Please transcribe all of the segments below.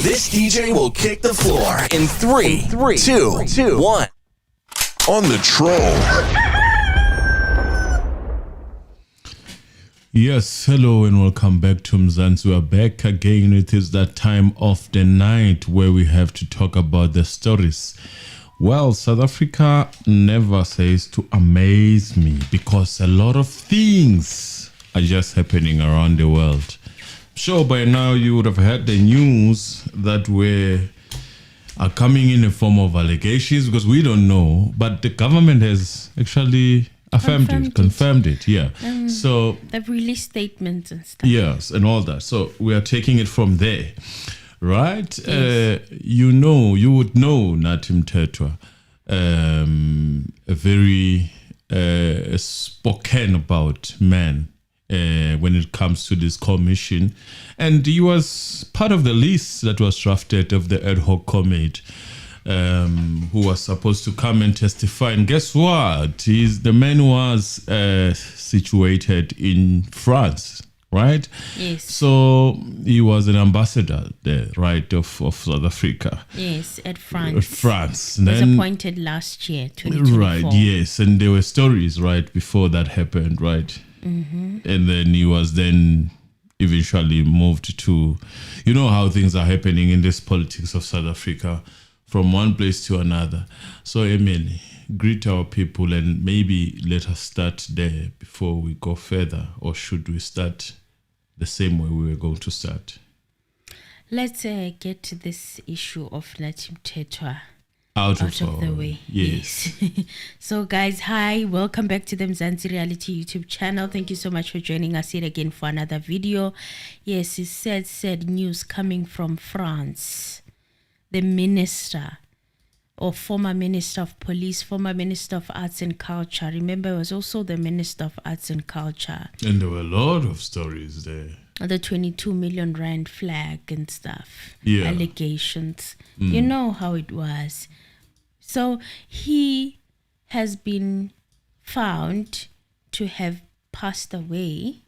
This DJ will kick the floor in 3, 2, 1. On the troll. Yes, hello and welcome back to Mzansi. We are back again. It is that time of the night where we have to talk about the stories. Well, South Africa never ceases to amaze me because a lot of things are just happening around the world. Sure, by now you would have heard the news that are coming in a form of allegations because we don't know, but the government has actually confirmed it. Yeah. So they've released statements and stuff. Yes, and all that. So we are taking it from there, right? Yes. You would know Nathi Mthethwa, a very spoken about man when it comes to this commission, and he was part of the list that was drafted of the ad hoc committee. Who was supposed to come and testify, and guess what? The man was situated in France, right? Yes. So he was an ambassador there, right, of South Africa. Yes, at France. France. He was appointed last year, 2024. Right, yes, and there were stories right before that happened, right? Mm-hmm. And then he was then eventually moved to, you know how things are happening in this politics of South Africa, from one place to another. So, Emily, greet our people and maybe let us start there before we go further, or should we start the same way we were going to start? Let's get to this issue of Nathi Mthethwa out of the way. Yes. So, guys, hi. Welcome back to the Mzansi Reality YouTube channel. Thank you so much for joining us here again for another video. Yes, it's sad news coming from France. The minister, or former minister of police, former minister of arts and culture. Remember, he was also the minister of arts and culture. And there were a lot of stories there. The 22 million rand flag and stuff. Yeah. Allegations. You know how it was. So he has been found to have passed away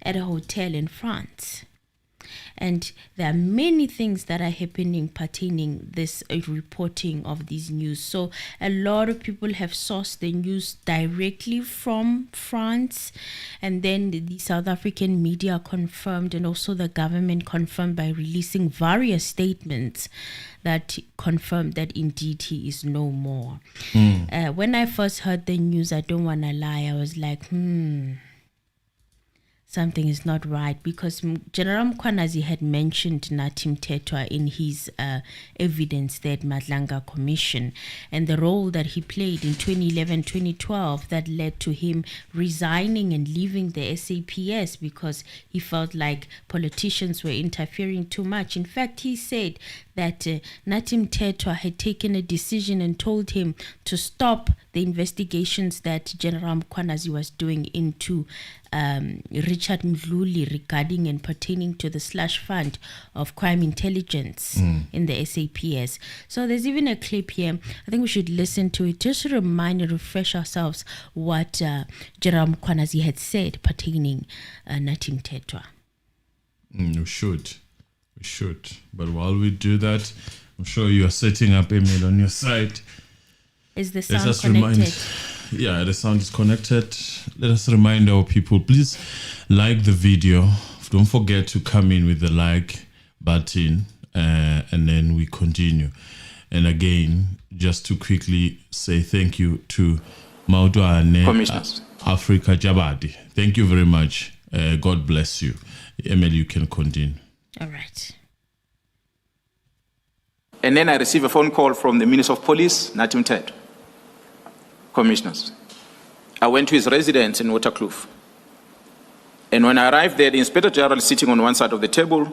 at a hotel in France. And there are many things that are happening pertaining this reporting of these news. So a lot of people have sourced the news directly from France, and then the South African media confirmed, and also the government confirmed by releasing various statements that confirmed that indeed he is no more. When I first heard the news, I don't want to lie, I was like, something is not right, because General Mkhwanazi had mentioned Nathi Mthethwa in his evidence there at Matlala Commission, and the role that he played in 2011-2012 that led to him resigning and leaving the SAPS because he felt like politicians were interfering too much. In fact, he said that Nathi Mthethwa had taken a decision and told him to stop the investigations that General Mkhwanazi was doing into Richard Mdluli regarding and pertaining to the slush fund of crime intelligence in the SAPS. So there's even a clip here. I think we should listen to it just to remind and refresh ourselves what General Mkhwanazi had said pertaining Nathi Mthethwa. We should. But while we do that, I'm sure you are setting up Emil on your side. Is the sound connected? Yeah, the sound is connected. Let us remind our people, please like the video. Don't forget to come in with the like button, and then we continue. And again, just to quickly say thank you to Mautwane Africa Jabadi. Thank you very much. God bless you. Emily, you can continue. All right. And then I received a phone call from the Minister of Police, Nathi Mthethwa. Commissioners. I went to his residence in Waterkloof. And when I arrived there, the Inspector General is sitting on one side of the table.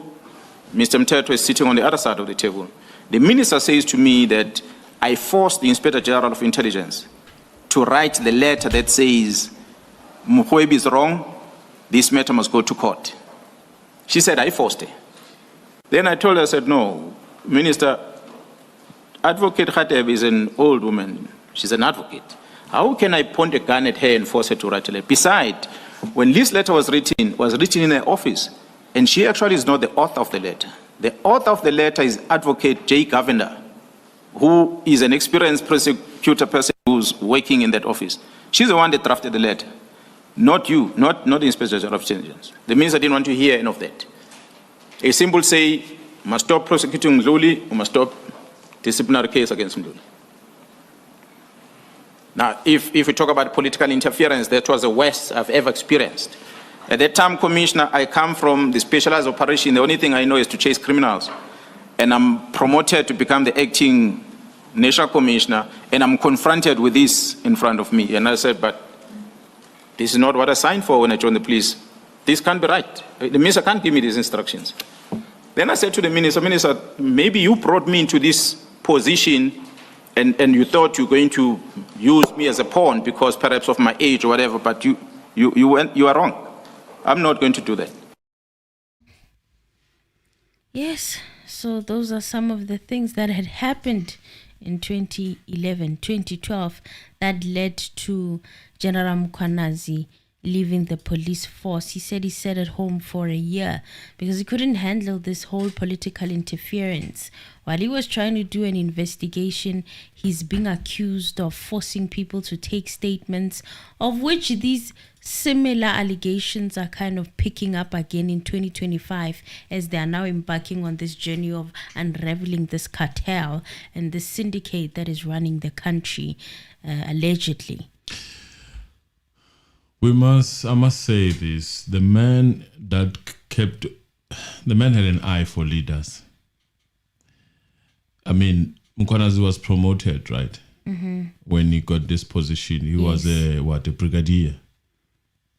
Mr. Mthethwa is sitting on the other side of the table. The minister says to me that I forced the Inspector General of Intelligence to write the letter that says, Mkhwebi is wrong, this matter must go to court. She said, I forced her. Then I told her, I said, no, Minister, Advocate Khateb is an old woman. She's an advocate. How can I point a gun at her and force her to write a letter? Besides, when this letter was written in her office, and she actually is not the author of the letter. The author of the letter is Advocate J. Govender, who is an experienced prosecutor person who's working in that office. She's the one that drafted the letter, not you, not the Inspector General of Intelligence. The minister didn't want to hear any of that. A simple say, must stop prosecuting Mdluli, we must stop disciplinary case against Mdluli. Now, if we talk about political interference, that was the worst I've ever experienced. At that time, Commissioner, I come from the specialized operation. The only thing I know is to chase criminals. And I'm promoted to become the acting national commissioner, and I'm confronted with this in front of me. And I said, but this is not what I signed for when I joined the police. This can't be right. The minister can't give me these instructions. Then I said to the minister, maybe you brought me into this position and you thought you were going to use me as a pawn because perhaps of my age or whatever, but you are wrong. I'm not going to do that. Yes, so those are some of the things that had happened in 2011, 2012 that led to General Mkhwanazi leaving the police force. He said he sat at home for a year because he couldn't handle this whole political interference. While he was trying to do an investigation, he's being accused of forcing people to take statements, of which these similar allegations are kind of picking up again in 2025 as they are now embarking on this journey of unraveling this cartel and this syndicate that is running the country, allegedly. I must say this. The man had an eye for leaders. I mean, Mkhwanazi was promoted, right? Mm-hmm. When he got this position, he was a brigadier.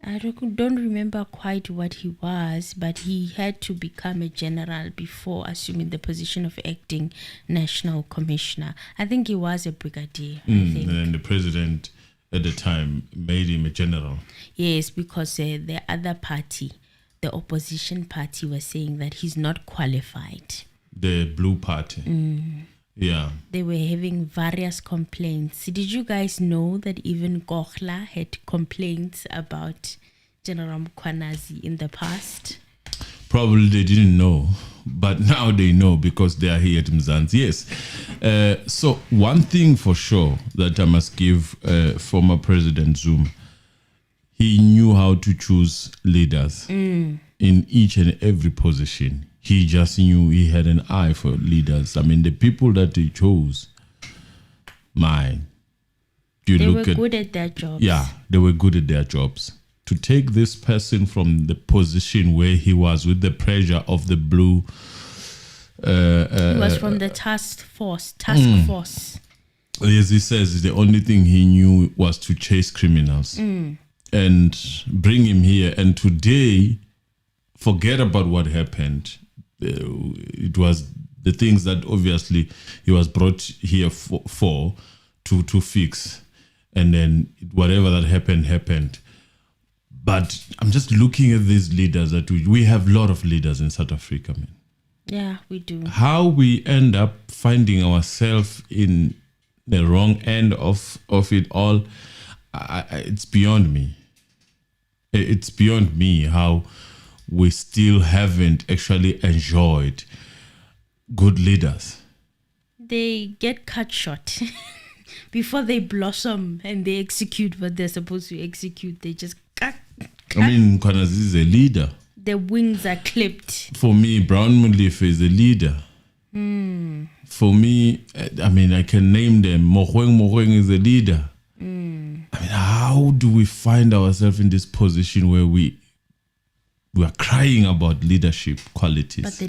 I don't remember quite what he was, but he had to become a general before assuming the position of acting national commissioner. I think he was a brigadier. And then the president at the time made him a general. Yes, because the other party, the opposition party, was saying that he's not qualified. The Blue Party. Yeah. They were having various complaints. Did you guys know that even Gokhla had complaints about General Mkhwanazi in the past? Probably they didn't know, but now they know because they are here at Mzansi. Yes. So one thing for sure that I must give former President Zuma, he knew how to choose leaders in each and every position. He just knew he had an eye for leaders. I mean, the people that he chose, they were good at their jobs. Yeah, they were good at their jobs. To take this person from the position where he was with the pressure of the blue... he was from the task force. As he says, the only thing he knew was to chase criminals and bring him here. And today, forget about what happened. It was the things that obviously he was brought here for to fix. And then whatever that happened. But I'm just looking at these leaders that we have a lot of leaders in South Africa, man. Yeah, we do. How we end up finding ourselves in the wrong end of it all, it's beyond me. It's beyond me how we still haven't actually enjoyed good leaders. They get cut short before they blossom and they execute what they're supposed to execute. They just cut. I mean, Mkhwanazi is a leader. Their wings are clipped. For me, Brown Molefe is a leader. For me, I mean, I can name them. Mogoeng is a leader. I mean, how do we find ourselves in this position where we are crying about leadership qualities? But the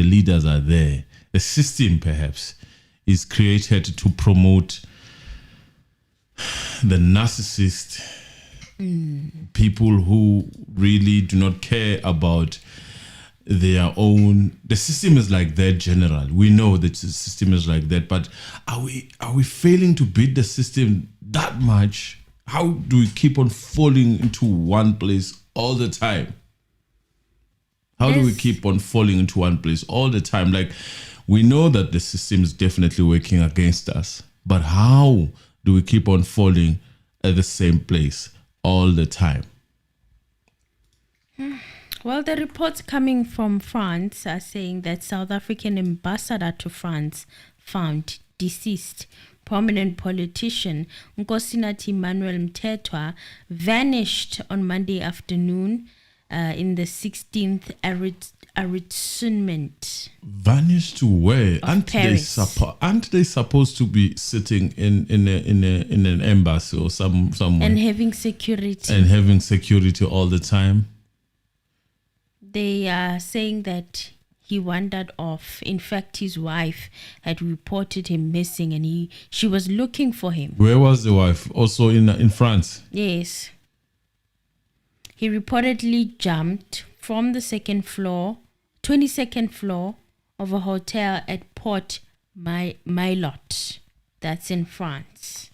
leaders are there. The system, perhaps, is created to promote the narcissist, people who really do not care about their own. The system is like that, general. We know that the system is like that, but are we failing to beat the system that much? How do we keep on falling into one place all the time? How do we keep on falling into one place all the time? Like, we know that the system is definitely working against us, but how do we keep on falling at the same place all the time? Well, the reports coming from France are saying that South African ambassador to France found deceased prominent politician Nathi Mthethwa vanished on Monday afternoon in the 16th arrondissement. Vanished to where? Aren't they supposed to be sitting in an embassy or somewhere and having security all the time? They are saying that he wandered off. In fact, his wife had reported him missing, and she was looking for him. Where was the wife? Also in France? Yes. He reportedly jumped from the 22nd floor of a hotel at Port Maillot. That's in France.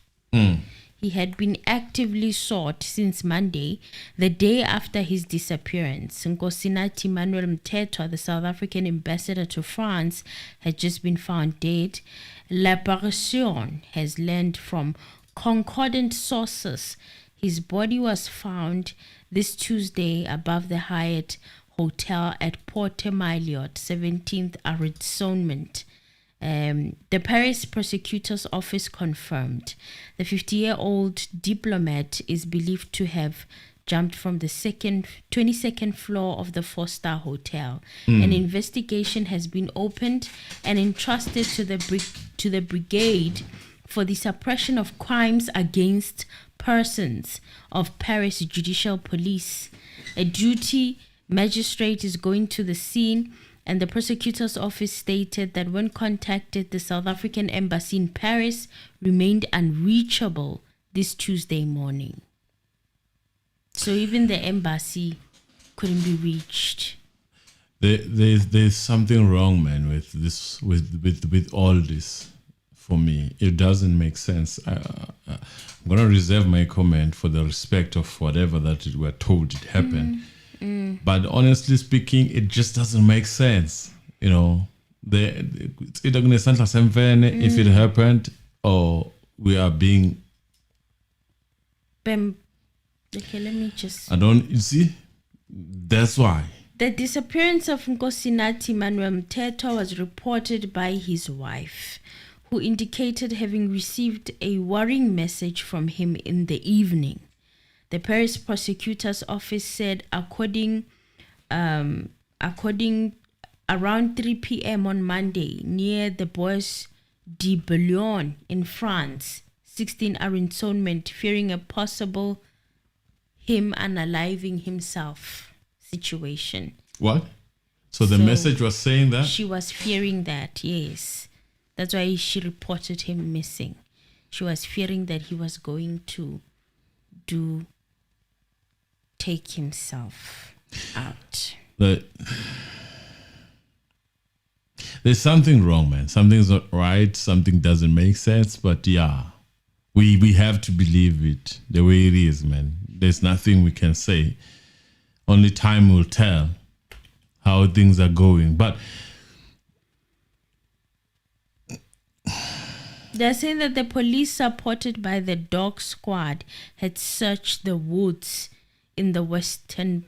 He had been actively sought since Monday, the day after his disappearance. Nathi Mthethwa, the South African ambassador to France, had just been found dead. L'Apparition has learned from concordant sources his body was found this Tuesday above the Hyatt Hotel at Port Maillot, 17th arrondissement. The Paris prosecutor's office confirmed the 50-year-old diplomat is believed to have jumped from the 22nd floor of the 4-star hotel. An investigation has been opened and entrusted to the Brigade for the Suppression of Crimes Against Persons of Paris Judicial Police. A duty magistrate is going to the scene, and the prosecutor's office stated that when contacted, the South African embassy in Paris remained unreachable this Tuesday morning. So even the embassy couldn't be reached. There's something wrong, man, with this, with all this. For me, it doesn't make sense. I'm gonna reserve my comment for the respect of whatever that we're told it happened. But honestly speaking, it just doesn't make sense. You know, it's either gonna if it happened or we are being. Okay, let me just. You see, that's why. The disappearance of Nathi Mthethwa was reported by his wife, who indicated having received a worrying message from him in the evening. The Paris prosecutor's office said according around 3 p.m. on Monday near the Bois de Boulogne in France, 16 arrondissement, fearing a possible him unaliving himself situation. What? So the message was saying that? She was fearing that, yes. That's why she reported him missing. She was fearing that he was going to take himself out. There's something wrong, man. Something's not right. Something doesn't make sense. But yeah, we have to believe it the way it is, man. There's nothing we can say. Only time will tell how things are going. But they're saying that the police, supported by the dog squad, had searched the woods in the western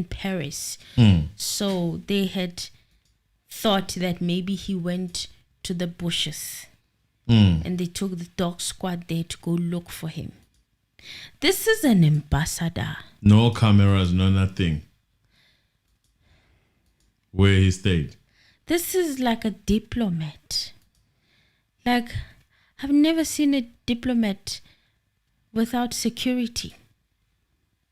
Paris. So they had thought that maybe he went to the bushes, and they took the dog squad there to go look for him. This is an ambassador. No cameras, no nothing. Where he stayed. This is like a diplomat. Like, I've never seen a diplomat without security.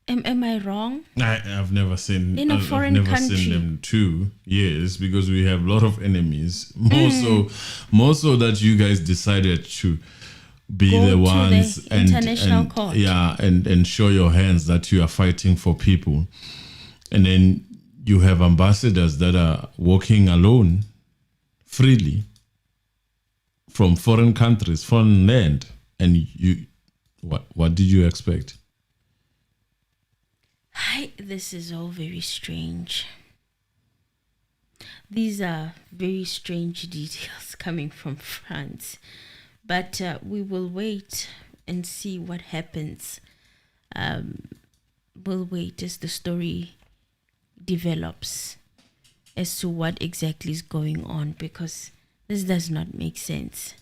Am I wrong? I've never seen in a foreign I've never country. seen them too. Yes, because we have a lot of enemies. More so that you guys decided to be Go the to ones the international court. and show your hands that you are fighting for people. And then you have ambassadors that are walking alone freely from foreign countries, foreign land, and you, what did you expect? This is all very strange. These are very strange details coming from France, but we will wait and see what happens. We'll wait as the story develops as to what exactly is going on, because this does not make sense.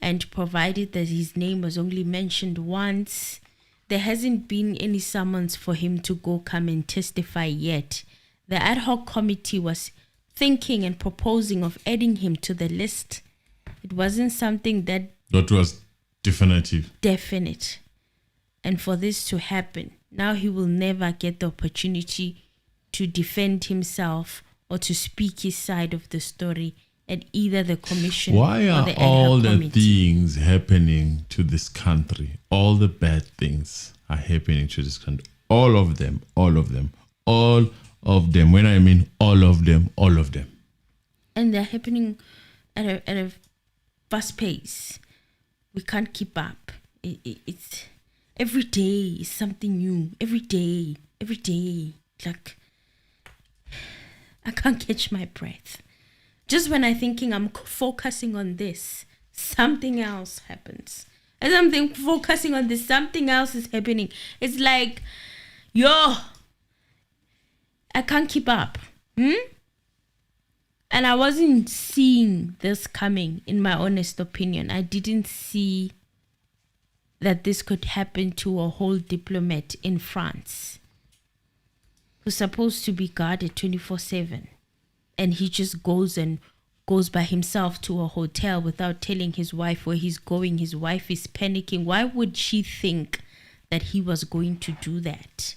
And provided that his name was only mentioned once, there hasn't been any summons for him to come and testify yet. The ad hoc committee was thinking and proposing of adding him to the list. It wasn't something that was definite. And for this to happen, now he will never get the opportunity to defend himself or to speak his side of the story at either the commission Why or are the ad hoc all the committee. things happening to this country? All the bad things are happening to this country. All of them. When I mean all of them. And they're happening at a fast pace. We can't keep up. It's every day is something new. Every day. Like, I can't catch my breath. Just when I'm thinking I'm focusing on this, something else happens. As I'm focusing on this, something else is happening. It's like, I can't keep up. And I wasn't seeing this coming, in my honest opinion. I didn't see that this could happen to a whole diplomat in France who's supposed to be guarded 24/7. And he just goes by himself to a hotel without telling his wife where he's going. His wife is panicking. Why would she think that he was going to do that?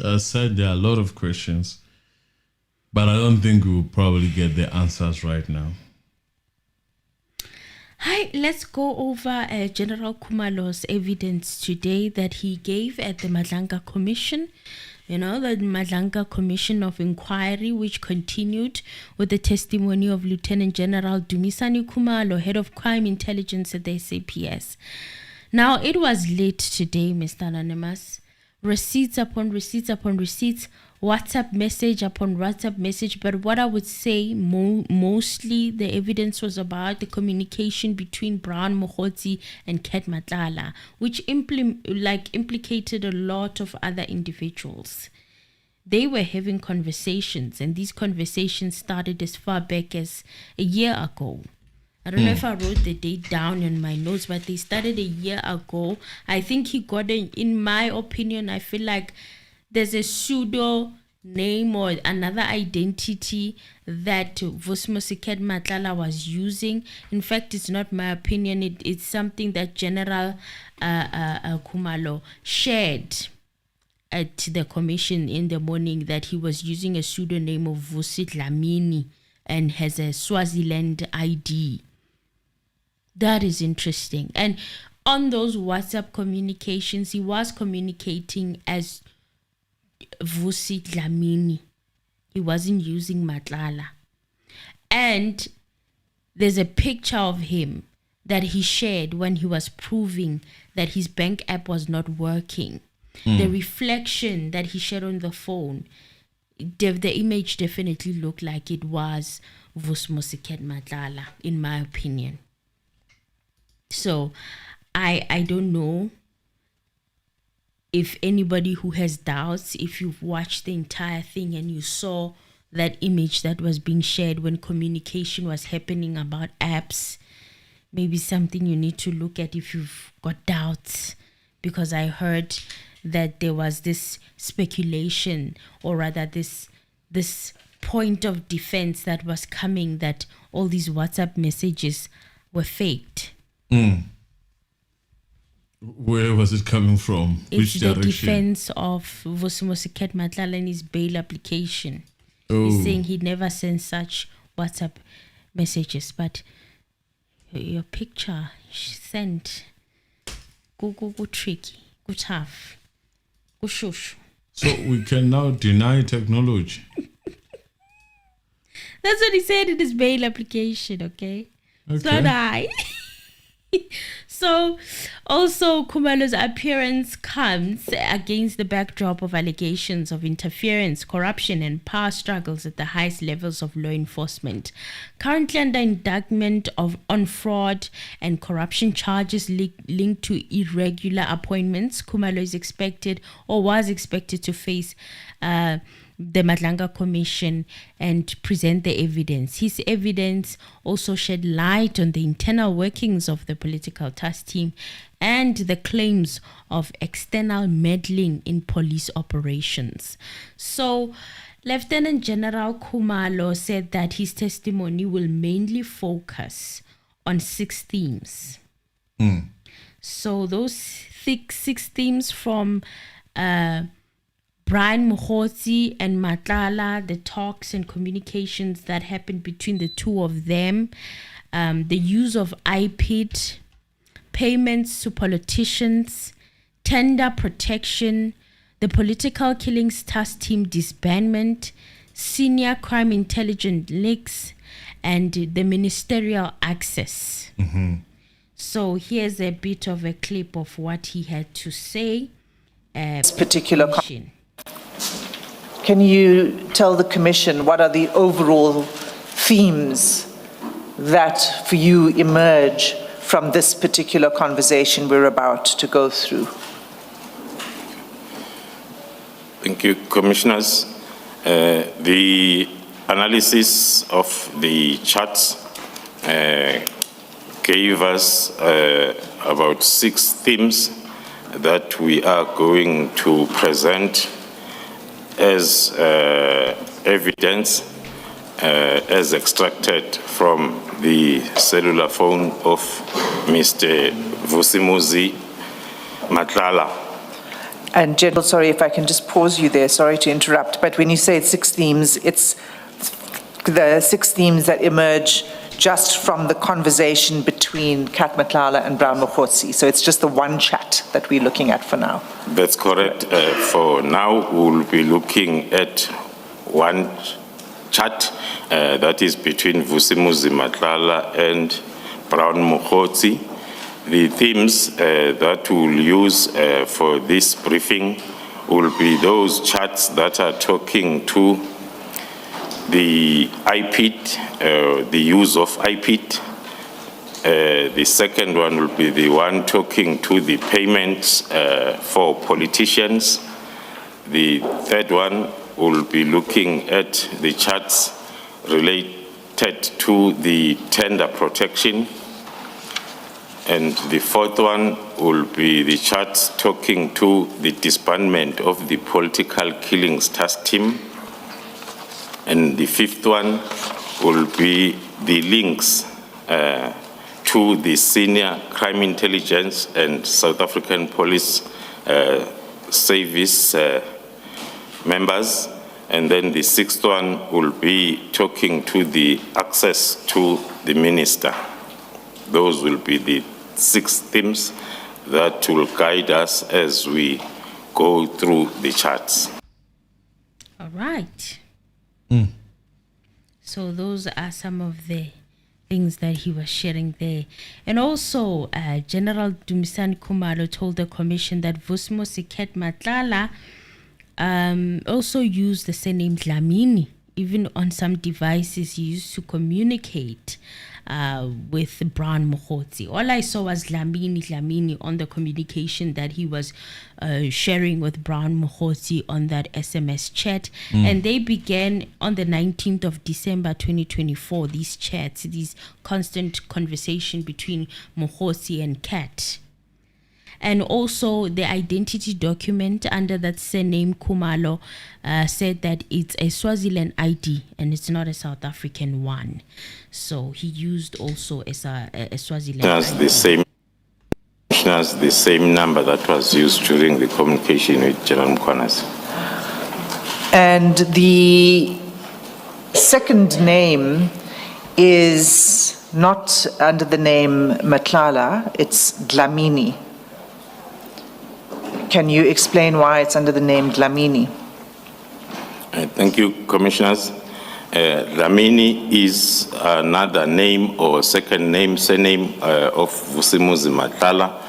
I said there are a lot of questions, but I don't think we'll probably get the answers right now. Hi, let's go over General Khumalo's evidence today that he gave at the Matlala Commission. The Matlala Commission of Inquiry, which continued with the testimony of Lieutenant General Dumisani Khumalo, Head of Crime Intelligence at the SAPS. Now, it was late today, Mr. Anonymous. Receipts upon receipts upon receipts, WhatsApp message upon WhatsApp message. But what I would say mostly the evidence was about the communication between Brown Mogotsi and Kat Matlala, which implicated a lot of other individuals. They were having conversations, and these conversations started as far back as a year ago. I don't know if I wrote the date down in my notes, but they started a year ago. I think he got in my opinion, I feel like there's a pseudo name or another identity that Vusimuzi Matlala was using. In fact, it's not my opinion. It's something that General Khumalo shared at the commission in the morning, that he was using a pseudonym of Vusi Dlamini and has a Swaziland ID. That is interesting. And on those WhatsApp communications, he was communicating as Vusi Dlamini. He wasn't using Matlala. And there's a picture of him that he shared when he was proving that his bank app was not working. The reflection that he shared on the phone, the image definitely looked like it was Vusimuzi Matlala, in my opinion. So I don't know if anybody who has doubts, if you've watched the entire thing and you saw that image that was being shared when communication was happening about apps, maybe something you need to look at if you've got doubts. Because I heard that there was this speculation, or rather this point of defense that was coming, that all these WhatsApp messages were faked. Where was it coming from? It's Which the direction? defense of Vusimuzi Matlala in his bail application. He's saying he never sent such WhatsApp messages, but your picture sent go tricky, go tough, go shush. So we can now deny technology. That's what he said in his bail application, okay? Okay. So did I. So, also, Khumalo's appearance comes against the backdrop of allegations of interference, corruption, and power struggles at the highest levels of law enforcement. Currently under indictment on fraud and corruption charges linked to irregular appointments, Khumalo is expected or was expected to face the Matlala Commission and present the evidence. His evidence also shed light on the internal workings of the political task team and the claims of external meddling in police operations. So, Lieutenant General Khumalo said that his testimony will mainly focus on 6 themes. So those 6 themes from Brian Mthethwa and Matlala, the talks and communications that happened between the two of them, the use of IPID, payments to politicians, tender protection, the political killings task team disbandment, senior crime intelligence links, and the ministerial access. So here's a bit of a clip of what he had to say. This particular Can you tell the Commission what are the overall themes that for you emerge from this particular conversation we're about to go through? Thank you, Commissioners. The analysis of the charts gave us about 6 themes that we are going to present as evidence as extracted from the cellular phone of Mr. Vusimuzi Matlala. And General, sorry if I can just pause you there, sorry to interrupt, but when you say it's 6 themes, it's the 6 themes that emerge just from the conversation between Kat Matlala and Brown Mthethwa. So it's just the one chat that we're looking at for now. That's correct. For now, we'll be looking at one chat that is between Vusimuzi Matlala and Brown Mthethwa. The themes that we'll use for this briefing will be those chats that are talking to the IPID, the use of IPID. The second one will be the one talking to the payments for politicians. The third one will be looking at the charts related to the tender protection. And the fourth one will be the charts talking to the disbandment of the political killings task team. And the fifth one will be the links to the senior crime intelligence and South African police service members. And then the sixth one will be talking to the access to the minister. Those will be the 6 themes that will guide us as we go through the charts. All right. So those are some of the things that he was sharing there. And also, General Dumisani Khumalo told the Commission that Vusimuzi Matlala also used the surname Dlamini. Even on some devices, he used to communicate with Brown Mthethwa. All I saw was Dlamini on the communication that he was sharing with Brown Mthethwa on that SMS chat. And they began on the 19th of December 2024, these chats, these constant conversation between Mthethwa and Kat. And also the identity document under that surname Khumalo said that it's a Swaziland ID and it's not a South African one. So he used also as a Swaziland ID. The same number that was used during the communication with General Mkhwanazi. And the second name is not under the name Matlala, it's Dlamini. Can you explain why it's under the name Dlamini? Thank you, Commissioners. Dlamini is another name or second name, surname of Vusimuzi Matlala,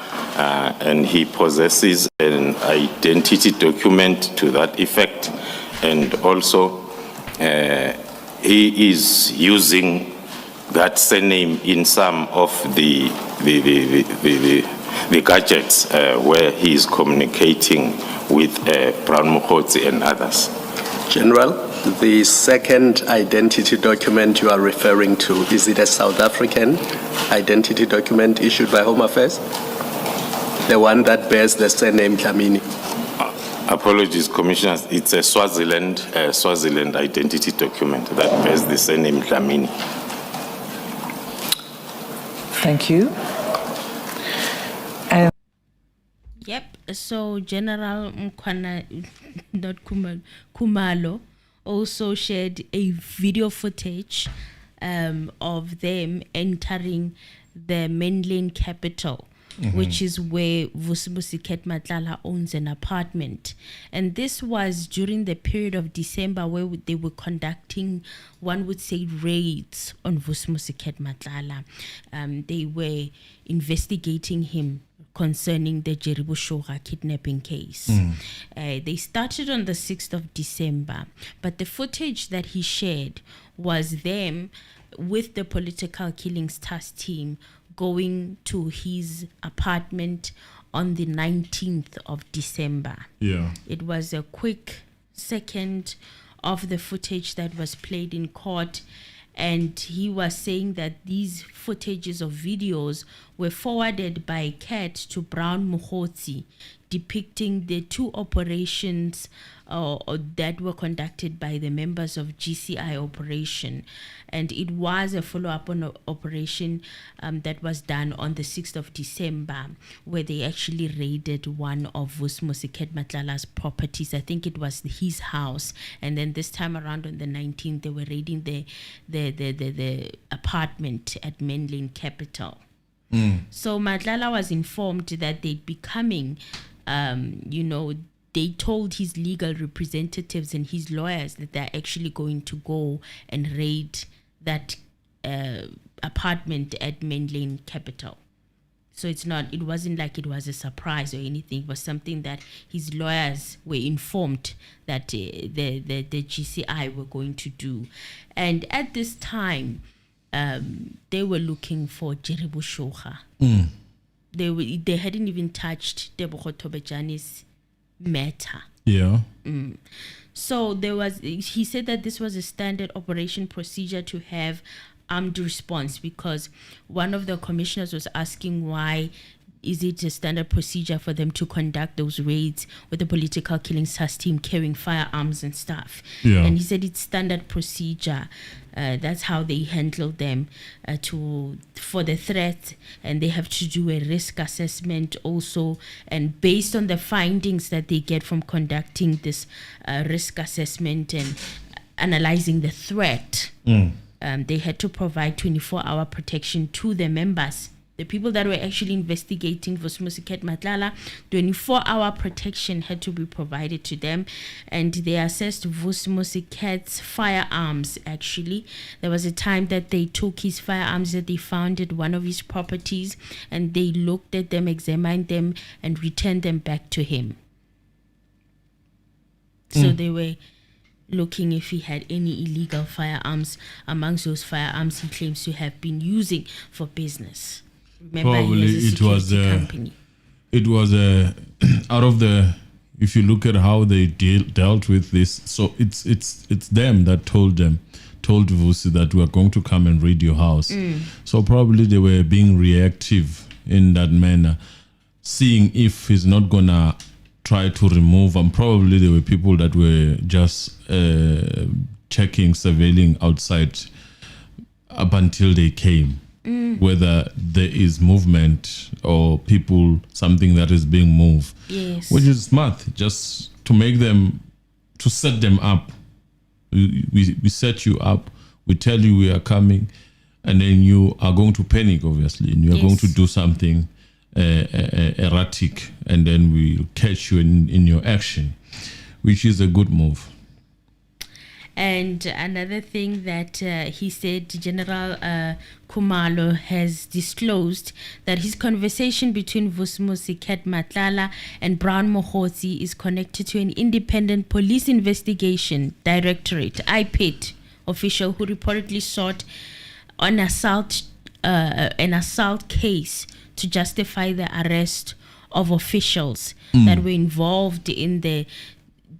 and he possesses an identity document to that effect, and also he is using that surname in some of the gadgets where he is communicating with Brown Mukhotsi and others. General, the second identity document you are referring to, is it a South African identity document issued by Home Affairs? The one that bears the surname Dlamini? Apologies, Commissioners. It's a Swaziland identity document that bears the surname Dlamini. Thank you. Yep. So General Khumalo also shared a video footage of them entering the mainland capital, which is where Vusimuzi Matlala owns an apartment. And this was during the period of December where they were conducting, one would say, raids on Vusimuzi Matlala. They were investigating him concerning the Jeribu Shoga kidnapping case. They started on the 6th of December, but the footage that he shared was them with the political killings task team going to his apartment on the 19th of December. Yeah. It was a quick second of the footage that was played in court, and he was saying that these footages of videos were forwarded by CAT to Brown Mukhotsi, depicting the two operations that were conducted by the members of GCI operation. And it was a follow-up on an operation that was done on the 6th of December, where they actually raided one of Vusimuzi Matlala's properties. I think it was his house. And then this time around on the 19th, they were raiding the apartment at mainland capital. So Matlala was informed that they'd be coming, they told his legal representatives and his lawyers that they're actually going to go and raid that apartment at mainland capital. So it wasn't like it was a surprise or anything. It was something that his lawyers were informed that the GCI were going to do. And at this time, they were looking for Jeribu Shoga. They hadn't even touched Tebogo Tobejani's matter. Yeah. So he said that this was a standard operation procedure to have armed response, because one of the commissioners was asking why is it a standard procedure for them to conduct those raids with the political killings task team carrying firearms and stuff. Yeah. And he said it's standard procedure. That's how they handle them for the threat, and they have to do a risk assessment also. And based on the findings that they get from conducting this risk assessment and analyzing the threat, they had to provide 24-hour protection to the members. The people that were actually investigating Vusimuzi Matlala, 24-hour protection had to be provided to them. And they assessed Vusimuzi's firearms, actually. There was a time that they took his firearms that they found at one of his properties, and they looked at them, examined them, and returned them back to him. So they were looking if he had any illegal firearms amongst those firearms he claims to have been using for business. Remember, Probably he has a security company. It was out of the, if you look at how they dealt with this, so it's them that told Vusi that we are going to come and raid your house. So probably they were being reactive in that manner, seeing if he's not gonna try to remove, and probably there were people that were just checking, surveilling outside up until they came. Whether there is movement or people, something that is being moved. Yes. Which is smart, just to set them up. We set you up, we tell you we are coming, and then you are going to panic, obviously, and you are going to do something erratic, and then we'll catch you in your action, which is a good move. And another thing that he said, General Khumalo has disclosed that his conversation between Vusimuzi, Matlala, and Brown Mokgotsi is connected to an independent police investigation directorate, IPID, official who reportedly sought an assault case to justify the arrest of officials that were involved in the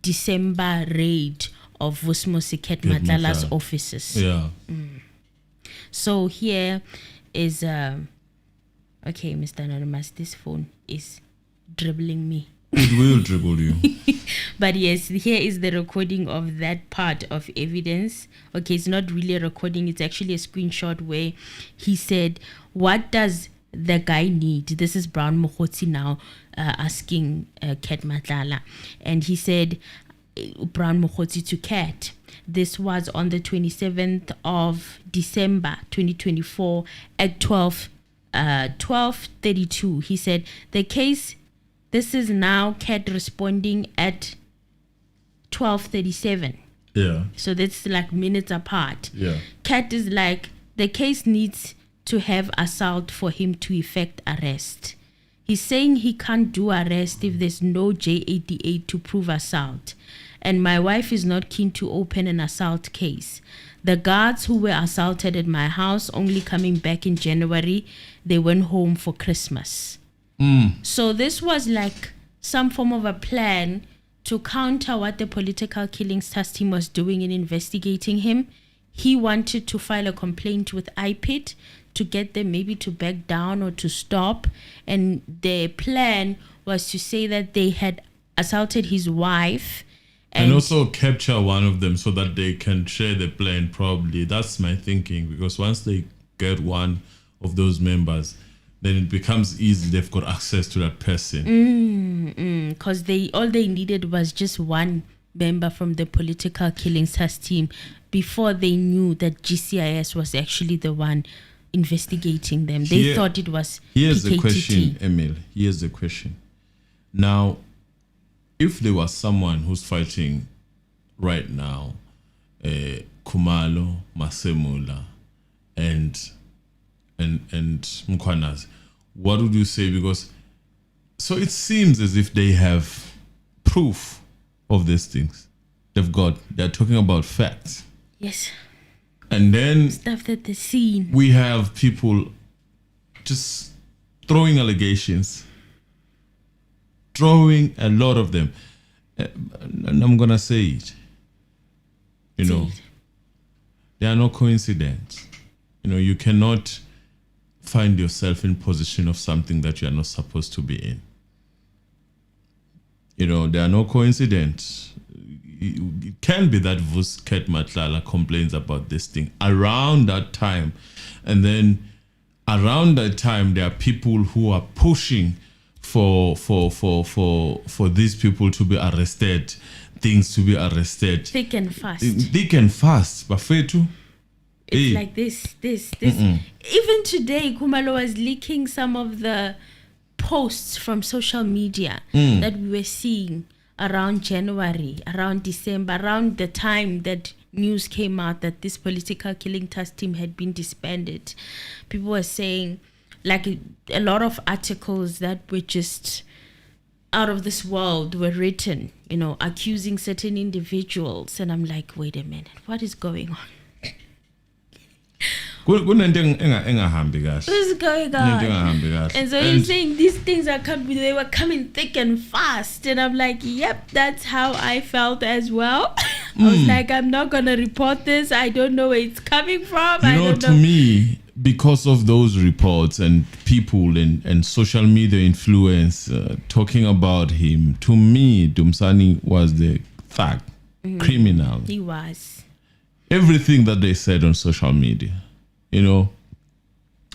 December raid of Vusimuzi Matlala's offices. Yeah. So here is okay, Mr. Anonymous, this phone is dribbling me. It will dribble you. But yes, here is the recording of that part of evidence. Okay, it's not really a recording, it's actually a screenshot where he said, what does the guy need? This is Brown Mokgotsi now asking Kat Matlala. And he said, Brown Mokgotsi to Kat, this was on the 27th of December 2024 at 12:32. He said, the case, this is now Kat responding at 12:37. Yeah. So that's like minutes apart. Yeah. Kat is like, the case needs to have assault for him to effect arrest. He's saying he can't do arrest if there's no J88 to prove assault. And my wife is not keen to open an assault case. The guards who were assaulted at my house only coming back in January, they went home for Christmas. So this was like some form of a plan to counter what the political killings task team was doing in investigating him. He wanted to file a complaint with IPID to get them maybe to back down or to stop. And the plan was to say that they had assaulted his wife. And also capture one of them so that they can share the plan, probably. That's my thinking, because once they get one of those members, then it becomes easy. They've got access to that person. Because all they needed was just one member from the political killings task team before they knew that GCIS was actually the one investigating them. They thought it was Here's PKTT. the question, Emil. Here's the question. Now, if there was someone who's fighting right now, Khumalo, Masemula, and Mkhwanazi, what would you say? Because so it seems as if they have proof of these things. They're talking about facts. Yes. And then Stuff that they've seen. we have people just throwing allegations, throwing a lot of them. And I'm going to say it. There are no coincidences. You cannot find yourself in possession of something that you are not supposed to be in. There are no coincidences. It can be that Matlala complains about this thing around that time. And then around that time, there are people who are pushing for these people to be arrested, things to be arrested. Thick and fast. Bafethu. It's like this. Even today, Khumalo was leaking some of the posts from social media that we were seeing around January, around December, around the time that news came out that this political killing task team had been disbanded. People were saying, like, a lot of articles that were just out of this world were written, accusing certain individuals. And I'm like, wait a minute, what is going on? What is going on? And so you're saying these things are coming, they were coming thick and fast. And I'm like, yep, that's how I felt as well. I was like, I'm not going to report this. I don't know where it's coming from. To me, because of those reports and people and social media influence talking about him, to me, Dumsani was the thug, criminal. He was. Everything that they said on social media,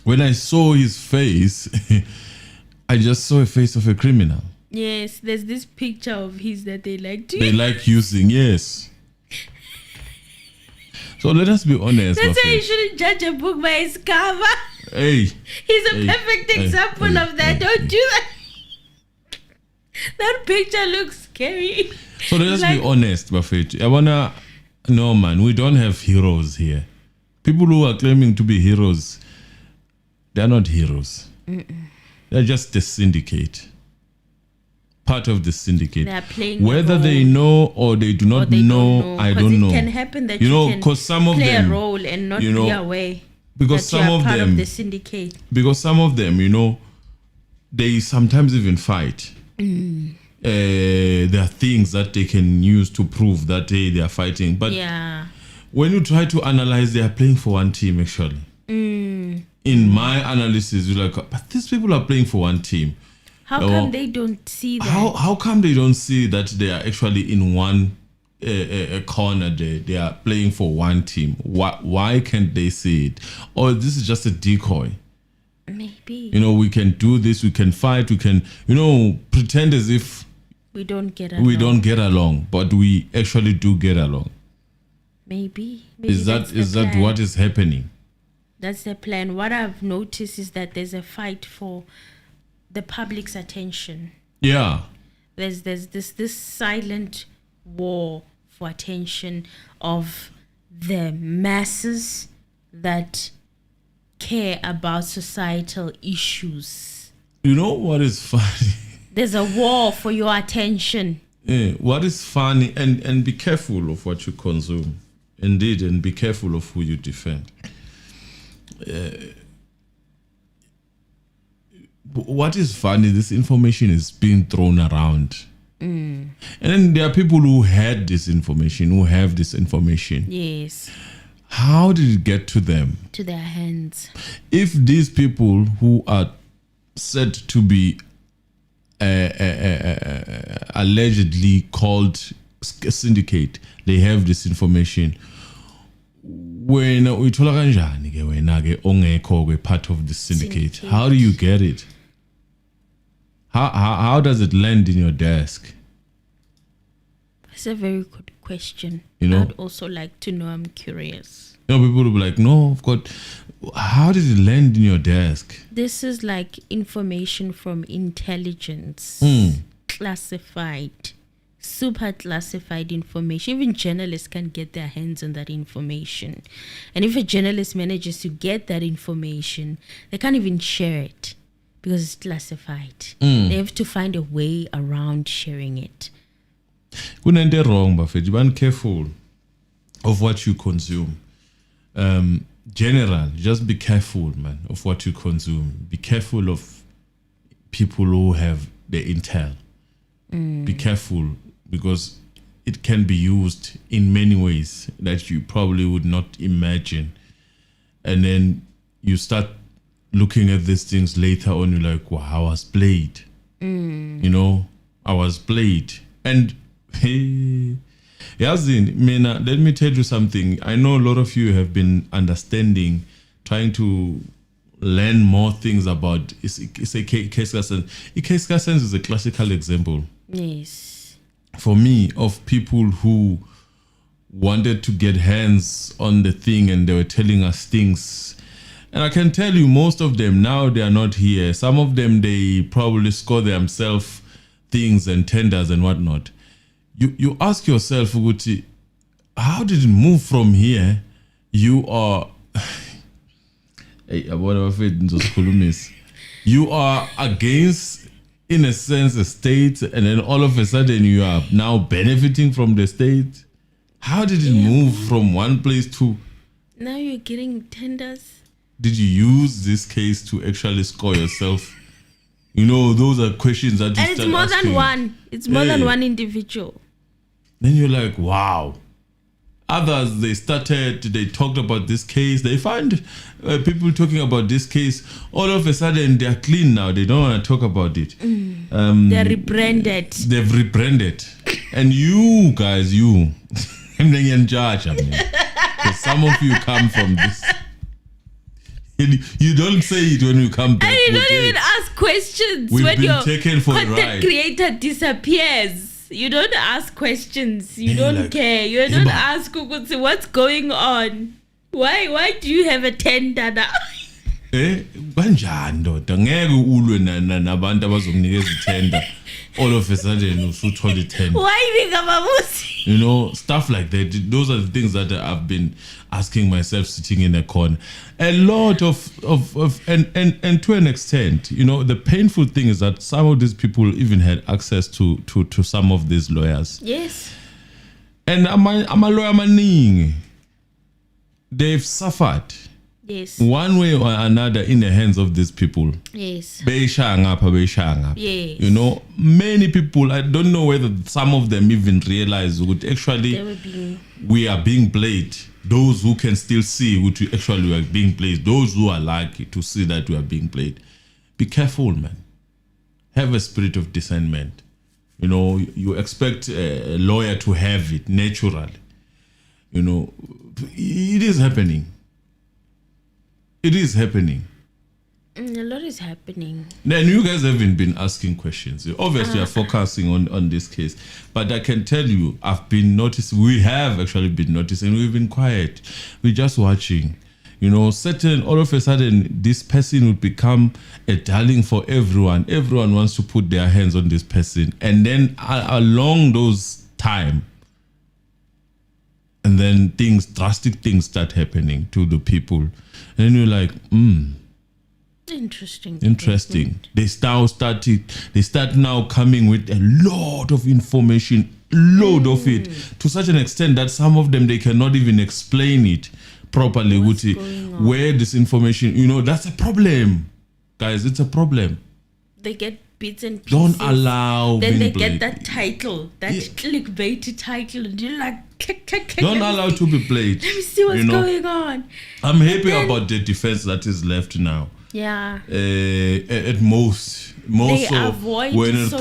when I saw his face, I just saw a face of a criminal. Yes, there's this picture of his that they like to They like using, yes. So let us be honest. That's why you shouldn't judge a book by its cover. He's a perfect example of that. Don't do that. That picture looks scary. So let us be honest, Bafethu. No, man, we don't have heroes here. People who are claiming to be heroes, they're not heroes. They're just the syndicate. Part of the syndicate. They are playing whether a role, they know or they do not know, I don't know. It can happen that because some of play them, a role and not be aware because that some you are of part them, of the syndicate. Because some of them, they sometimes even fight. There are things that they can use to prove that they are fighting. But when you try to analyze, they are playing for one team actually. In my analysis, you're like, but these people are playing for one team. How come they don't see that? How come they don't see that they are actually in one corner there? They are playing for one team. Why can't they see it? Or this is just a decoy? Maybe. We can do this, we can fight, we can, pretend as if we don't get along. We don't get along, but we actually do get along. Maybe is that what is happening? That's the plan. What I've noticed is that there's a fight for the public's attention. Yeah. There's this silent war for attention of the masses that care about societal issues. You know what is funny? There's a war for your attention. Yeah, what is funny, and be careful of what you consume. Indeed, and be careful of who you defend. What is funny, this information is being thrown around. And then there are people who had this information, who have this information. Yes. How did it get to them? To their hands. If these people who are said to be allegedly called syndicate, they have this information, wena uyithola kanjani ke wena ke ongekho ke part of the syndicate? How do you get it? How does it land in your desk? It's a very good question. I'd also like to know. I'm curious. People will be like, no, of course. How did it land in your desk? This is like information from intelligence, classified, super classified information. Even journalists can get their hands on that information. And if a journalist manages to get that information, they can't even share it because it's classified. They have to find a way around sharing it. Kunente wrong, Buffett. Be careful of what you consume. General, just be careful, man, of what you consume. Be careful of people who have the intel. Be careful, because it can be used in many ways that you probably would not imagine. And then you start looking at these things later on, you're like, wow, I was played. I was played. And hey, Yazin, Mena, let me tell you something. I know a lot of you have been understanding, trying to learn more things about it's a case Gassens. Case Gassens is a classical example. Yes. For me, of people who wanted to get hands on the thing and they were telling us things. And I can tell you, most of them now, they are not here. Some of them, they probably score themselves things and tenders and whatnot. You ask yourself, Uguti, how did it move from here? You are you are against, in a sense, a state, and then all of a sudden you are now benefiting from the state. How did it move from one place to? Now you're getting tenders. Did you use this case to actually score yourself? Those are questions that you and start it's more asking. than one. It's more than one individual. Then you're like, wow. Others, they talked about this case. They find people talking about this case. All of a sudden, they're clean now. They don't want to talk about it. They're rebranded. They've rebranded. And you guys, I'm in charge. Because some of you come from this. You don't say it when you come back. And you don't even ask questions when your content creator disappears. You don't ask questions. You don't care. You don't ask what's going on. Why do you have a tender now? Kanjani ndoda ngeke ulwe nabantu abazokunikeza ithenda all of a sudden usuthola 10. Why Vusimuzi? You know, stuff like that. Those are the things that I've been asking myself sitting in a corner. A lot and to an extent, you know, the painful thing is that some of these people even had access to some of these lawyers. Yes. And I'm a lawyer maning. They've suffered. Yes. One way or another in the hands of these people. Yes. Yes. You know, many people, I don't know whether some of them even realize would actually we are being played. Those who can still see which we actually are being played. Those who are lucky to see that we are being played. Be careful, man. Have a spirit of discernment. You know, you expect a lawyer to have it naturally. You know, it is happening. It is happening. A lot is happening. Then you guys haven't been asking questions. You obviously are focusing on this case. But I can tell you, I've been noticing, we have actually been noticing, we've been quiet. We're just watching. You know, all of a sudden, this person would become a darling for everyone. Everyone wants to put their hands on this person. And then along those time, and then drastic things start happening to the people. And then you're like, Interesting. They start now coming with a lot of information, of it, to such an extent that some of them, they cannot even explain it properly. Where this information, you know, that's a problem. Guys, it's a problem. They get bits and pieces. Don't allow Then they played. get that title, that clickbait title, and you're like, click. Don't allow to be played. Let me see what's going on. I'm happy about the defense that is left now. Yeah. At most they so avoid when it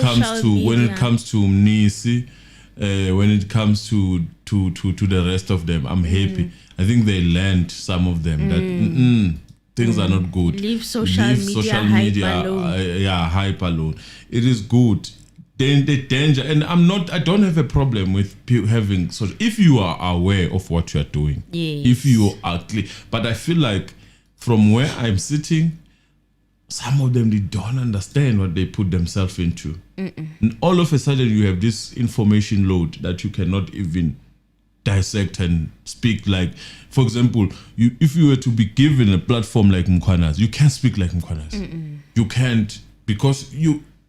comes to Mnisi, when it comes to the rest of them, I'm happy. I think they learned, some of them, that things are not good. Leave social media hype alone. It is good. Then the danger, and I don't have a problem with having social. If you are aware of what you are doing, if you are clear, but I feel like from where I'm sitting, some of them, they don't understand what they put themselves into. And all of a sudden, you have this information load that you cannot even dissect and speak like. For example, if you were to be given a platform like Mkhwanazi, you can't speak like Mkhwanazi. You can't, because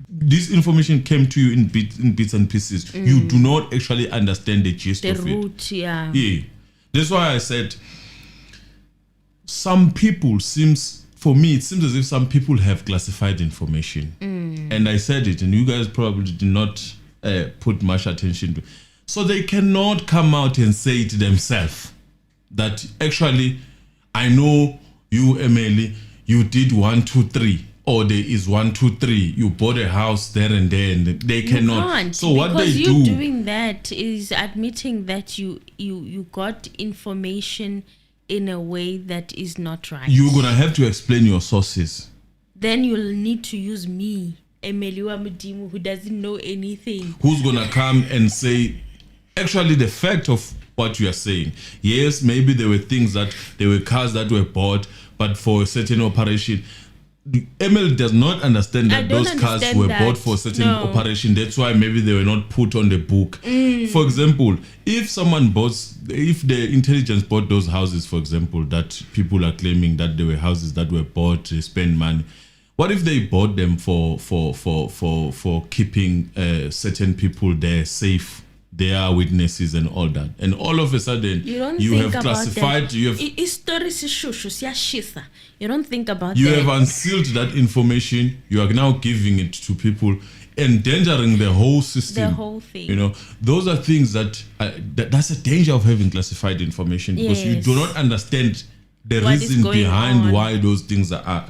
this information came to you in bits and pieces. You do not actually understand the gist of it. Yeah. That's why I said some people it seems as if some people have classified information. And I said it, and you guys probably did not put much attention to it. So they cannot come out and say it themselves that actually, I know you, Emily, you did 1, 2, 3. Or there is 1, 2, 3. You bought a house there and there, and they cannot. So what they do? Because you doing that is admitting that you got information in a way that is not right. You're gonna have to explain your sources. Then you'll need to use me, Emily Mudimu, who doesn't know anything. Who's gonna come and say, actually, the fact of what you are saying? Yes, maybe there were cars that were bought, but for a certain operation. Emil does not understand that those cars were bought for a certain operation. That's why maybe they were not put on the book. For example, if the intelligence bought those houses, for example, that people are claiming that they were houses that were bought to spend money. What if they bought them for keeping certain people there safe? They are witnesses and all that, and all of a sudden you have classified. You don't think about. You have unsealed that information. You are now giving it to people, endangering the whole system. The whole thing. You know, those are things that's a danger of having classified information, because you do not understand the reason behind why those things are.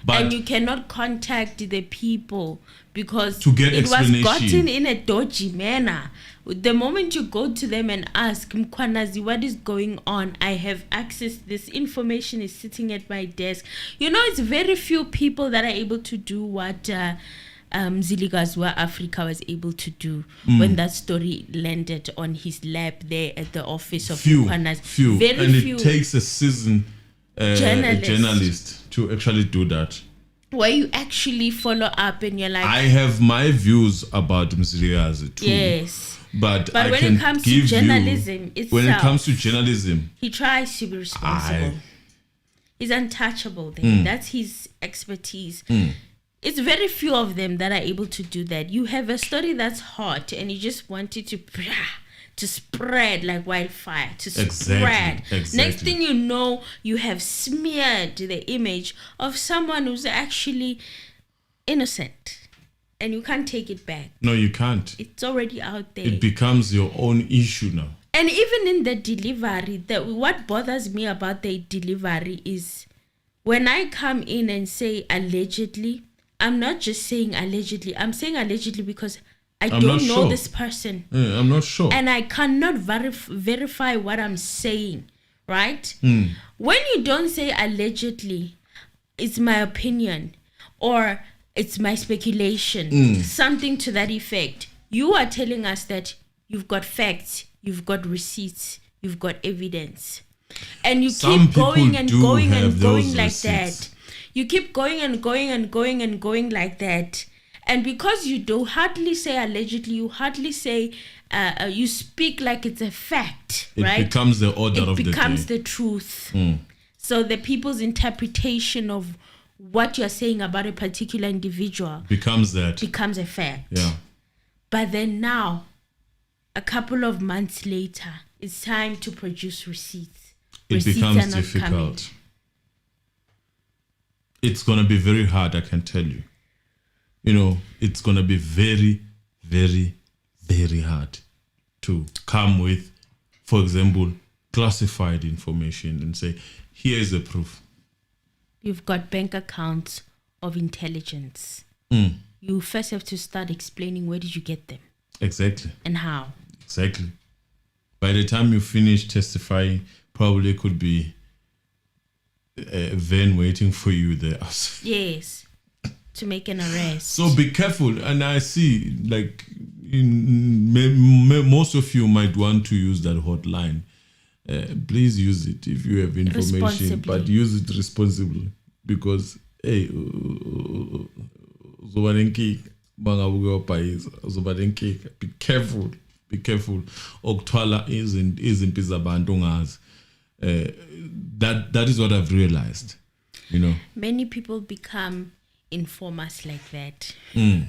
And you cannot contact the people because to get it explanation. Was gotten in a dodgy manner. The moment you go to them and ask, Mkhwanazi, what is going on? I have access. This information is sitting at my desk. You know, it's very few people that are able to do what Ziligazwa Africa was able to do when that story landed on his lap there at the office of Mkhwanazi. Very few. It takes a seasoned journalist to actually do that. where you actually follow up and you're like, I have my views about Mthethwa too. yes. But But I when can it comes to give journalism you, when it itself, comes to journalism, he tries to be responsible. He's untouchable there. That's his expertise. It's very few of them that are able to do that. You have a story that's hot and you just want it to spread like wildfire, to spread. Exactly. Next thing you know, you have smeared the image of someone who's actually innocent. And you can't take it back. No, you can't. It's already out there. It becomes your own issue now. And even in the delivery, what bothers me about the delivery is when I come in and say allegedly, I'm not just saying allegedly. I'm saying allegedly because I don't know sure. this person. Yeah, I'm not sure. And I cannot verify what I'm saying, right? When you don't say allegedly, it's my opinion or it's my speculation, something to that effect. You are telling us that you've got facts, you've got receipts, you've got evidence. And you keep going and going and going like that. You keep going and going and going and going like that. And because you do hardly say allegedly, you hardly say, you speak like it's a fact, right? It becomes the order of the day. It becomes the truth. So the people's interpretation of what you're saying about a particular individual becomes a fact. Yeah. But then now, a couple of months later, it's time to produce receipts. It becomes difficult. It's going to be very hard, I can tell you. You know, it's going to be very, very, very hard to come with, for example, classified information and say, here's the proof. You've got bank accounts of intelligence. You first have to start explaining where did you get them. Exactly. And how. Exactly. By the time you finish testifying, probably could be a van waiting for you there. Yes. To make an arrest. So be careful. And I see, like, most of you might want to use that hotline. Please use it if you have information, but use it responsibly because, hey, be careful. Be careful. Okuthwala izimpi zabantu ungazi. That is what I've realized. You know. Many people become informers like that. When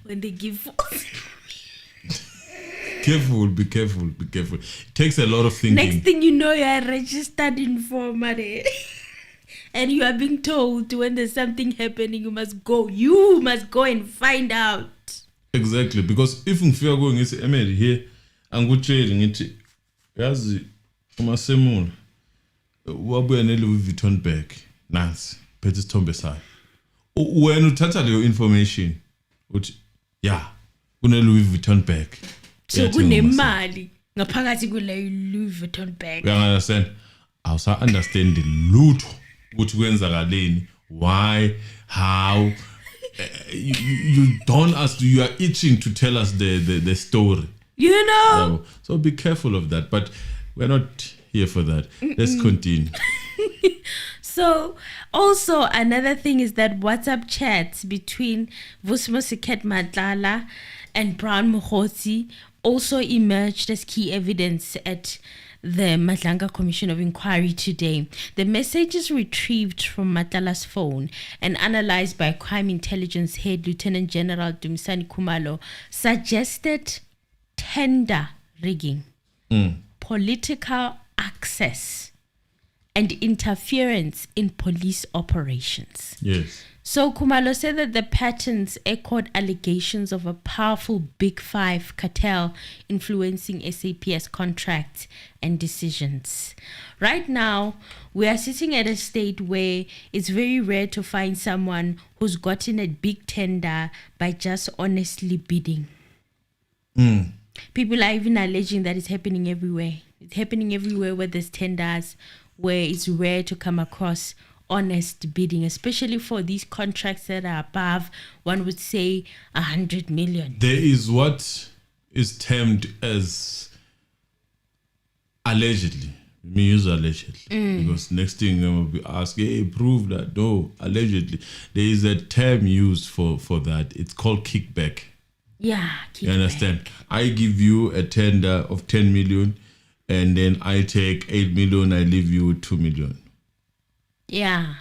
they give false. Be careful. It takes a lot of thinking. Next thing you know, you are a registered informer. And you are being told when there's something happening, you must go and find out. Exactly, because if ngifika kuwe ngithi Emily here angikutsheli ngithi yazi uMasemula wabuya neLouis Vuitton bag nansi phethe isithombe sayo wena uthatha leyo information uthi yeah kuneLouis Vuitton bag so kunemali ngaphakathi kule Louis Vuitton bag. You understand? Awusa understand lutho ukuthi kwenzakaleni, why, how. You don't ask. You are itching to tell us the story. You know. So be careful of that. But we're not here for that. Let's continue. So also another thing is that WhatsApp chats between Vusimuzi Matlala and Brown Mthethwa also emerged as key evidence at the Matlala Commission of Inquiry today. The messages retrieved from Matlala's phone and analyzed by Crime Intelligence Head Lieutenant General Dumisani Khumalo suggested tender rigging, political access, and interference in police operations. Yes. So Khumalo said that the patterns echoed allegations of a powerful Big Five cartel influencing SAPS contracts and decisions. Right now, we are sitting at a state where it's very rare to find someone who's gotten a big tender by just honestly bidding. People are even alleging that it's happening everywhere. It's happening everywhere where there's tenders, where it's rare to come across honest bidding, especially for these contracts that are above, one would say, 100 million. There is what is termed as allegedly, me use allegedly because next thing I will be asked, hey, prove that. No, allegedly. There is a term used for that. It's called kickback. Yeah, You understand? I give you a tender of 10 million and then I take 8 million, I leave you with 2 million. Yeah,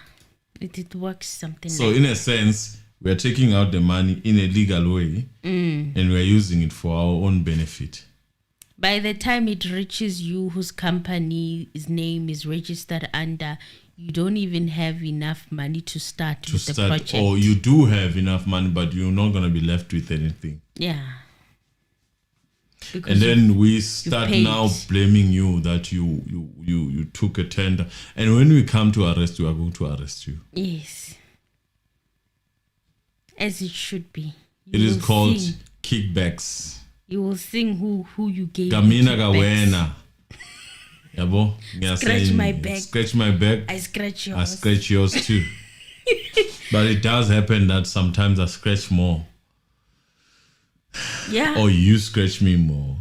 it works something So like in a sense, we are taking out the money in a legal way and we are using it for our own benefit. by the time it reaches you whose company's name is registered under, you don't even have enough money to start the project. Or you do have enough money, but you're not going to be left with anything. Yeah. And then we start now blaming you that you took a tender. And when we come to arrest you, are going to arrest you. Yes. As it should be. It is called kickbacks. You will sing who you gave. Gamina gawena. Yabo? Scratch my back. Scratch my back. I scratch yours. I scratch yours too. But it does happen that sometimes I scratch more. Yeah. Or you scratch me more.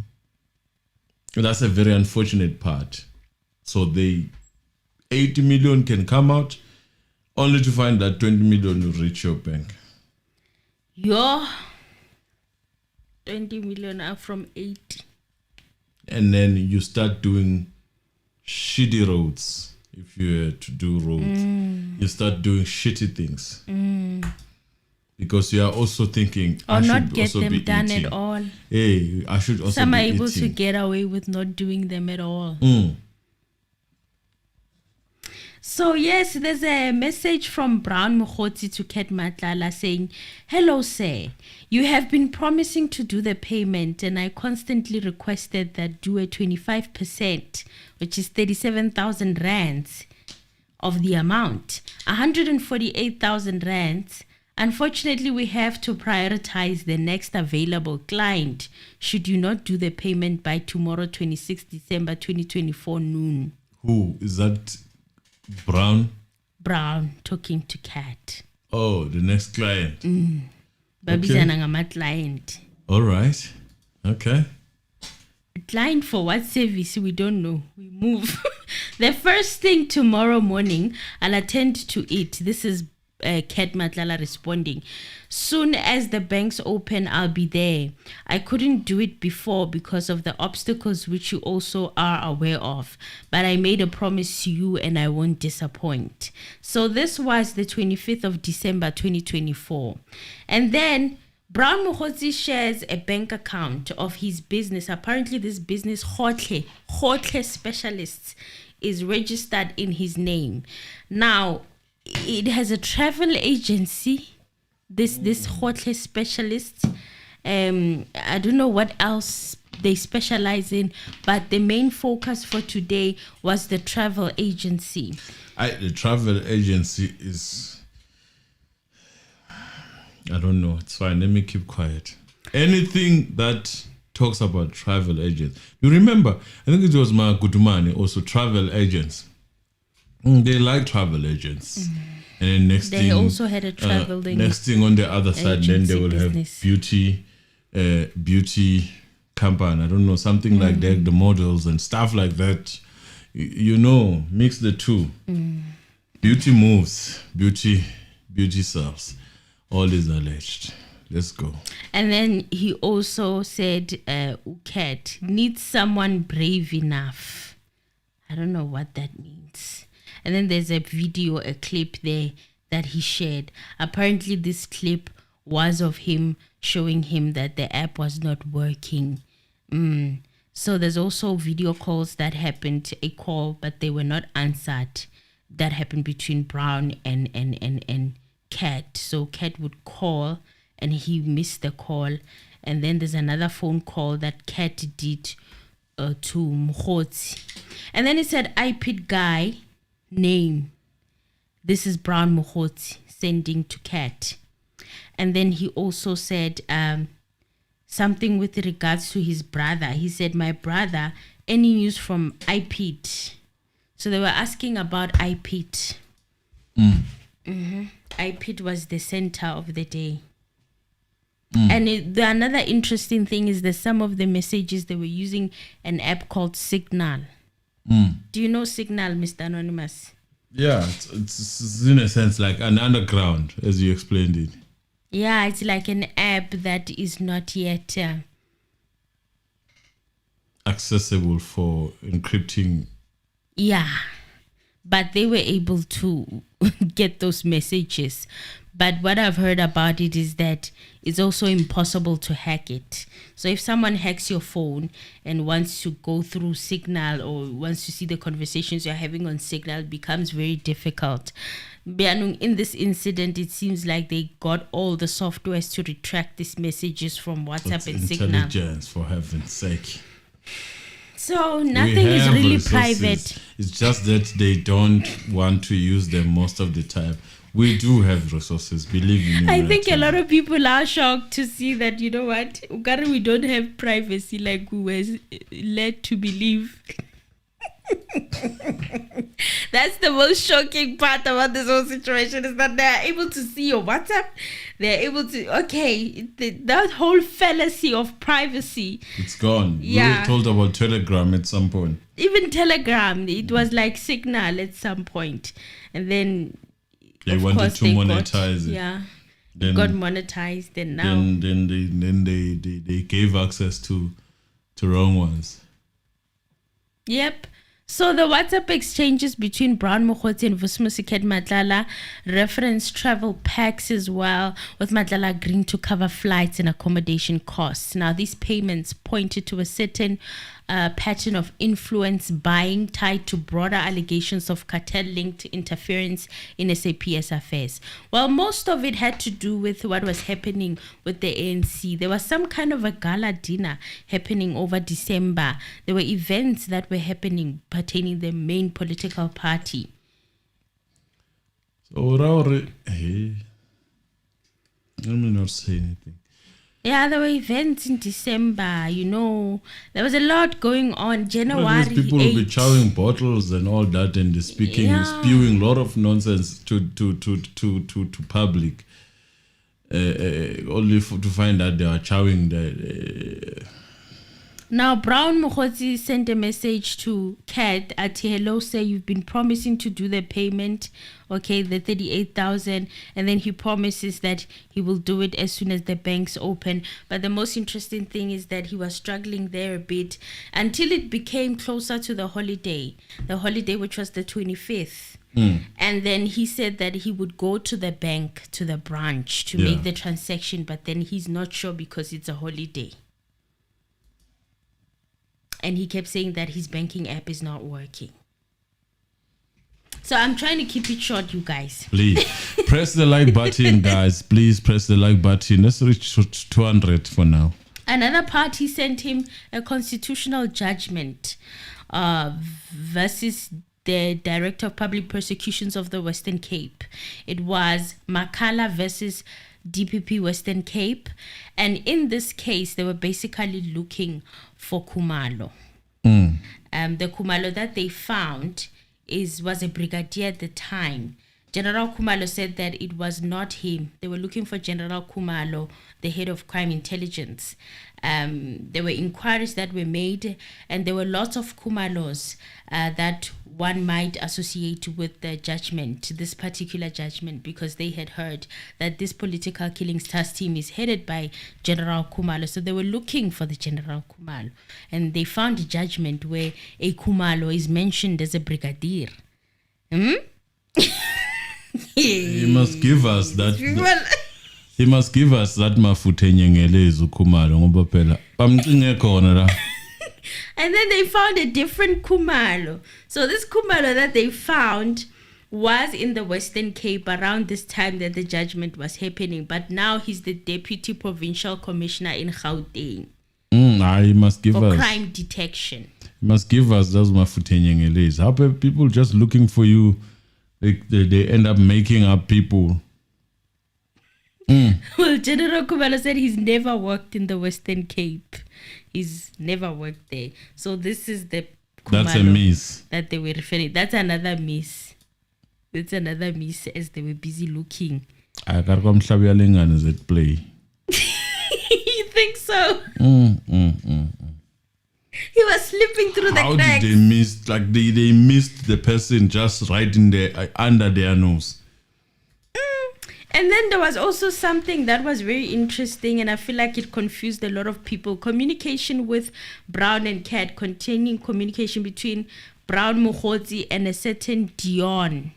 That's a very unfortunate part. So the 80 million can come out only to find that 20 million will reach your bank. Your 20 million are from 80. And then you start doing shitty roads. If you were to do roads, you start doing shitty things. Because you are also thinking, or I not should get also them be done eating. at all. Hey, I should also Some be are able eating. to get away with not doing them at all. So yes, there's a message from Brown Mthethwa to Ket Matlala saying, "Hello sir, you have been promising to do the payment and I constantly requested that do a 25%, which is 37,000 rands of the amount, 148,000 rands. Unfortunately, we have to prioritize the next available client should you not do the payment by tomorrow, 26 December 2024 noon." Who is that? Brown? Brown talking to Kat. Oh, the next client. Babizana ngama client. All right. Okay. Client for what service? We don't know. We move. The first thing tomorrow morning, I'll attend to it. This is Ket Matlala responding. Soon as the banks open, I'll be there. I couldn't do it before because of the obstacles which you also are aware of. But I made a promise to you and I won't disappoint. So this was the 25th of December 2024. And then Brown Mthethwa shares a bank account of his business. Apparently this business, Hotle Specialists, is registered in his name. Now, it has a travel agency, this Hotle Specialist. I don't know what else they specialize in, but the main focus for today was the travel agency. The travel agency is, I don't know, it's fine, let me keep quiet. Anything that talks about travel agents. You remember, I think it was my Gudumani, also travel agents. They like travel agents. And then next They thing, also had a traveling next thing on the other side, then they will business. have beauty company. I don't know, something like that, the models and stuff like that. You know, mix the two. Beauty moves, beauty sells. All is alleged. Let's go. And then he also said, Kat needs someone brave enough. I don't know what that means. And then there's a video, a clip there that he shared. Apparently this clip was of him showing him that the app was not working. So there's also video calls that happened, a call, but they were not answered. That happened between Brown and Kat. So Kat would call and he missed the call. And then there's another phone call that Kat did to Mthethwa. And then he said, IPID guy, name. This is Brown Mthethwa sending to Kat. And then he also said something with regards to his brother. He said, my brother, any news from IPID? So they were asking about IPID. IPID was the center of the day. And another interesting thing is that some of the messages, they were using an app called Signal. Do you know Signal, Mr. Anonymous? Yeah, it's in a sense like an underground, as you explained it. Yeah, it's like an app that is not yet accessible for encrypting. Yeah, but they were able to get those messages. But what I've heard about it is that it's also impossible to hack it. So if someone hacks your phone and wants to go through Signal or wants to see the conversations you're having on Signal, it becomes very difficult. In this incident, it seems like they got all the softwares to retract these messages from WhatsApp and Signal. Intelligence, for heaven's sake. So nothing is really resources. private. It's just that they don't want to use them most of the time. We do have resources, believe me. I think a lot of people are shocked to see that, you know what, we don't have privacy like we were led to believe. That's the most shocking part about this whole situation, is that they're able to see your WhatsApp. They're able to, that whole fallacy of privacy. It's gone. Yeah. We were told about Telegram at some point. Even Telegram, it was like Signal at some point. And then they wanted to monetize it. Yeah. Then, it got monetized, and now then they gave access to wrong ones. Yep. So the WhatsApp exchanges between Brown Mthethwa and Vusimuzi Matlala reference travel packs as well, with Matlala agreeing to cover flights and accommodation costs. Now, these payments pointed to a certain pattern of influence buying tied to broader allegations of cartel-linked interference in SAPS affairs. Well, most of it had to do with what was happening with the ANC. There was some kind of a gala dinner happening over December. There were events that were happening pertaining the main political party. So, let me not say anything. Yeah, there were events in December, there was a lot going on. January These people will be chowing bottles and all that, and spewing a lot of nonsense to public, only to find that they are chowing the. Now, Brown Mthethwa sent a message to Kat at hello, say you've been promising to do the payment, the 38,000, and then he promises that he will do it as soon as the banks open. But the most interesting thing is that he was struggling there a bit until it became closer to the holiday which was the 25th. And then he said that he would go to the bank, to the branch, to make the transaction, but then he's not sure because it's a holiday. And he kept saying that his banking app is not working. So I'm trying to keep it short, you guys. Please press the like button, guys. Please press the like button. Let's reach 200 for now. Another party sent him a constitutional judgment versus the Director of Public Prosecutions of the Western Cape. It was Matlala versus DPP Western Cape, and in this case they were basically looking for Khumalo. The Khumalo that they found was a brigadier at the time. General Khumalo said that it was not him. They were looking for General Khumalo, the head of crime intelligence. There were inquiries that were made, and there were lots of Khumalos that one might associate with the judgment, this particular judgment, because they had heard that this political killings task team is headed by General Khumalo. So they were looking for the General Khumalo, and they found a judgment where a Khumalo is mentioned as a brigadier. He must give us that. He must give us that mafutha enyengelezo Khumalo ngoba phela bamcinge khona la. And then they found a different Khumalo. So this Khumalo that they found was in the Western Cape around this time that the judgment was happening, but now he's the Deputy Provincial Commissioner in Gauteng. He must give us crime detection. He must give us those mafutha enyengelezo. How people just looking for you, they end up making up people. Well, General Khumalo said he's never worked in the Western Cape. He's never worked there. So this is the Khumalo that's a miss that they were referring. That's another miss. It's another miss as they were busy looking. I got is at play. You think so? He was slipping through the How cracks. did they miss? Like they missed the person just right in there under their nose. And then there was also something that was very interesting, and I feel like it confused a lot of people. Communication with Brown and Cat, containing communication between Brown Mokgotsi and a certain Dion.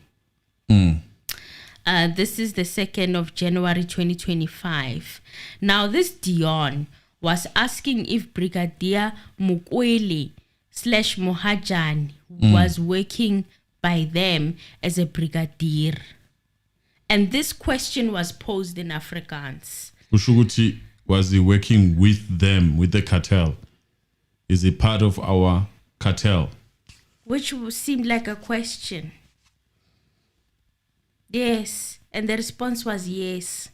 This is the 2nd of January 2025. Now, this Dion was asking if Brigadier Mukweli / Mohajani was working by them as a brigadier. And this question was posed in Afrikaans. Ushuguti, was he working with them, with the cartel? Is he part of our cartel? Which seemed like a question. Yes. And the response was yes.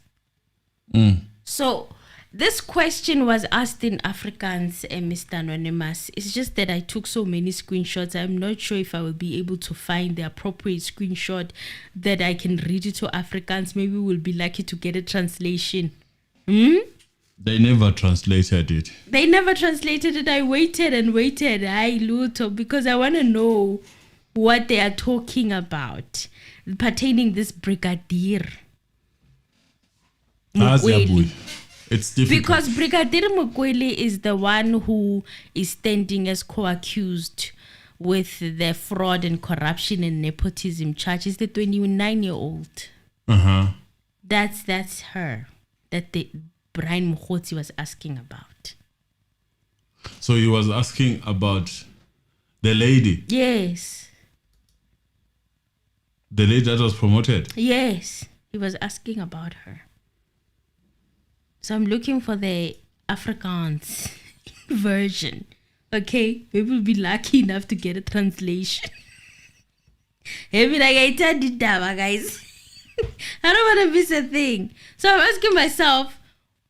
So this question was asked in Afrikaans, Mr. Anonymous. It's just that I took so many screenshots. I'm not sure if I will be able to find the appropriate screenshot that I can read it to Afrikaans. Maybe we'll be lucky to get a translation. They never translated it. They never translated it. I waited and waited. Because I want to know what they are talking about pertaining this brigadier. Mukweli. It's difficult. Because Brigadier Mukweli is the one who is standing as co-accused with the fraud and corruption and nepotism charge. Is the 29-year-old. That's her that the Brian Mokgotsi was asking about. So he was asking about the lady. Yes. The lady that was promoted. Yes. He was asking about her. So I'm looking for the Afrikaans version. Okay, maybe we'll be lucky enough to get a translation. Maybe like I turned it down, guys. I don't want to miss a thing. So I'm asking myself,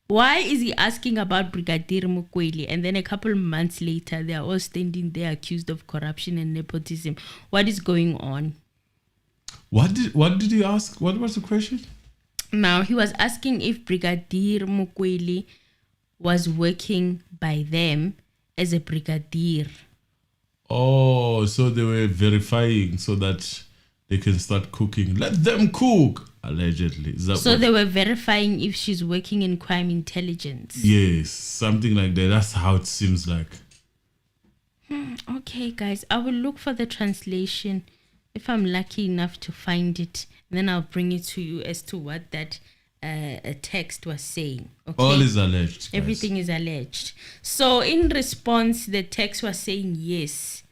why is he asking about Brigadier Mukweli? And then a couple of months later, they are all standing there accused of corruption and nepotism. What is going on? What did he ask? What was the question? Now, he was asking if Brigadier Mukweli was working by them as a brigadier. Oh, so they were verifying so that they can start cooking. Let them cook, allegedly. Is that So what? they were verifying if she's working in crime intelligence. Yes, something like that. That's how it seems like. Okay, guys, I will look for the translation if I'm lucky enough to find it. Then I'll bring it to you as to what that text was saying. Okay? All is alleged. Guys. Everything is alleged. So in response, the text was saying yes.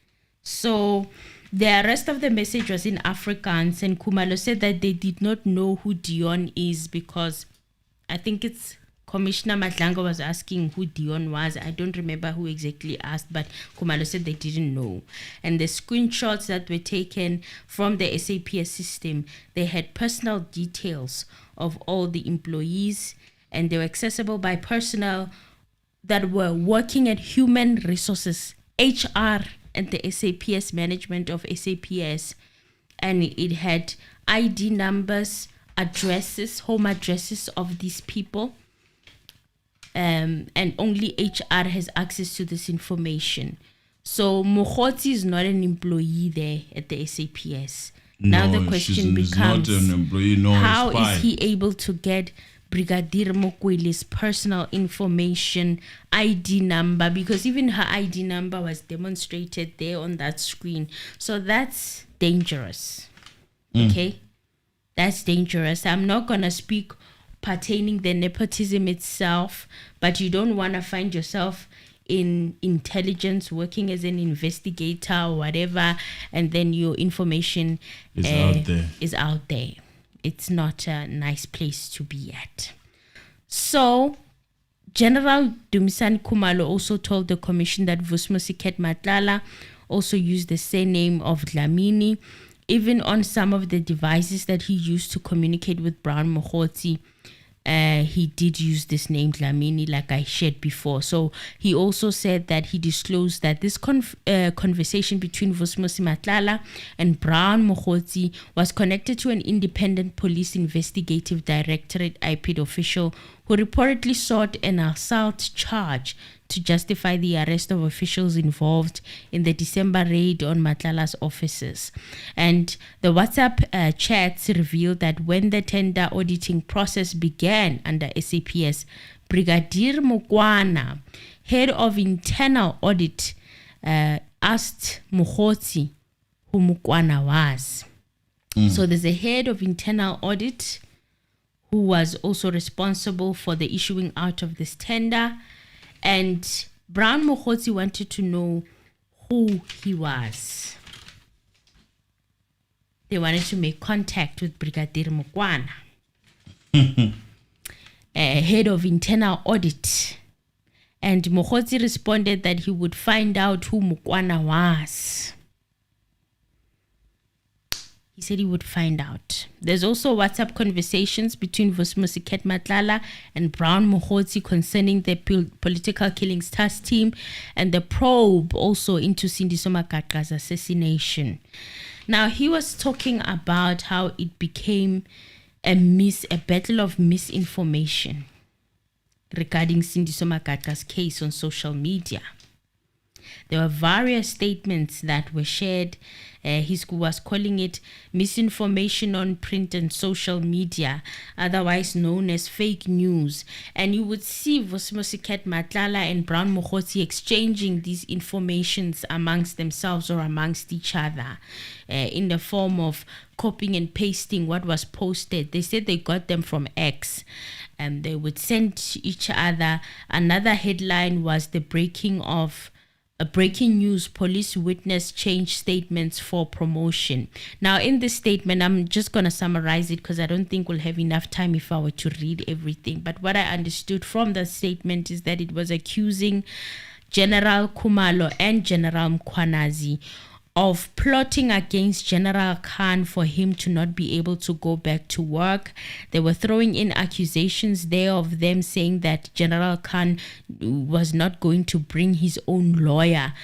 So the rest of the message was in Afrikaans, and Kumalo said that they did not know who Dion is because I think it's Commissioner Matlala was asking who Dion was. I don't remember who exactly asked, but Kumalo said they didn't know. And the screenshots that were taken from the SAPS system, they had personal details of all the employees, and they were accessible by personnel that were working at Human Resources, HR, and the SAPS management of SAPS. And it had ID numbers, addresses, home addresses of these people. And only HR has access to this information. So Mokgotsi is not an employee there at the SAPS. Now the question becomes, not an employee, no, how spy. is he able to get Brigadier Mukweli's personal information, ID number? Because even her ID number was demonstrated there on that screen. So that's dangerous. Okay? That's dangerous. I'm not going to speak pertaining the nepotism itself, but you don't want to find yourself in intelligence working as an investigator or whatever, and then your information is out there. It's not a nice place to be at. So General Dumisani Khumalo also told the commission that Vusimuzi Matlala also used the surname of Dlamini, even on some of the devices that he used to communicate with Brown Mokgotsi. He did use this name Dlamini, like I shared before. So he also said that he disclosed that this conversation between Vusimuzi Matlala and Brown Mokgotsi was connected to an independent police investigative directorate IPID official who reportedly sought an assault charge to justify the arrest of officials involved in the December raid on Matlala's offices. And the WhatsApp chats revealed that when the tender auditing process began under SAPS, Brigadier Mokwana, head of internal audit, asked Mthethwa who Mokwana was. So there's a head of internal audit who was also responsible for the issuing out of this tender. And Brown Mthethwa wanted to know who he was. They wanted to make contact with Brigadier Mokwana, head of internal audit. And Mthethwa responded that he would find out who Mokwana was. He said he would find out. There's also WhatsApp conversations between Vusimuzi Matlala and Brown Mthethwa concerning the political killings task team and the probe also into Sindiso Makaka's assassination. Now, he was talking about how it became a battle of misinformation regarding Sindiso Makaka's case on social media. There were various statements that were shared. He was calling it misinformation on print and social media, otherwise known as fake news. And you would see Vusimuzi Matlala and Brown Mthethwa exchanging these informations amongst themselves or amongst each other in the form of copying and pasting what was posted. They said they got them from X. And they would send each other. Another headline was the breaking news, police witness change statements for promotion. Now, in this statement, I'm just going to summarize it because I don't think we'll have enough time if I were to read everything. But what I understood from the statement is that it was accusing General Khumalo and General Mkhwanazi of plotting against General Khan for him to not be able to go back to work. They were throwing in accusations there of them saying that General Khan was not going to bring his own lawyer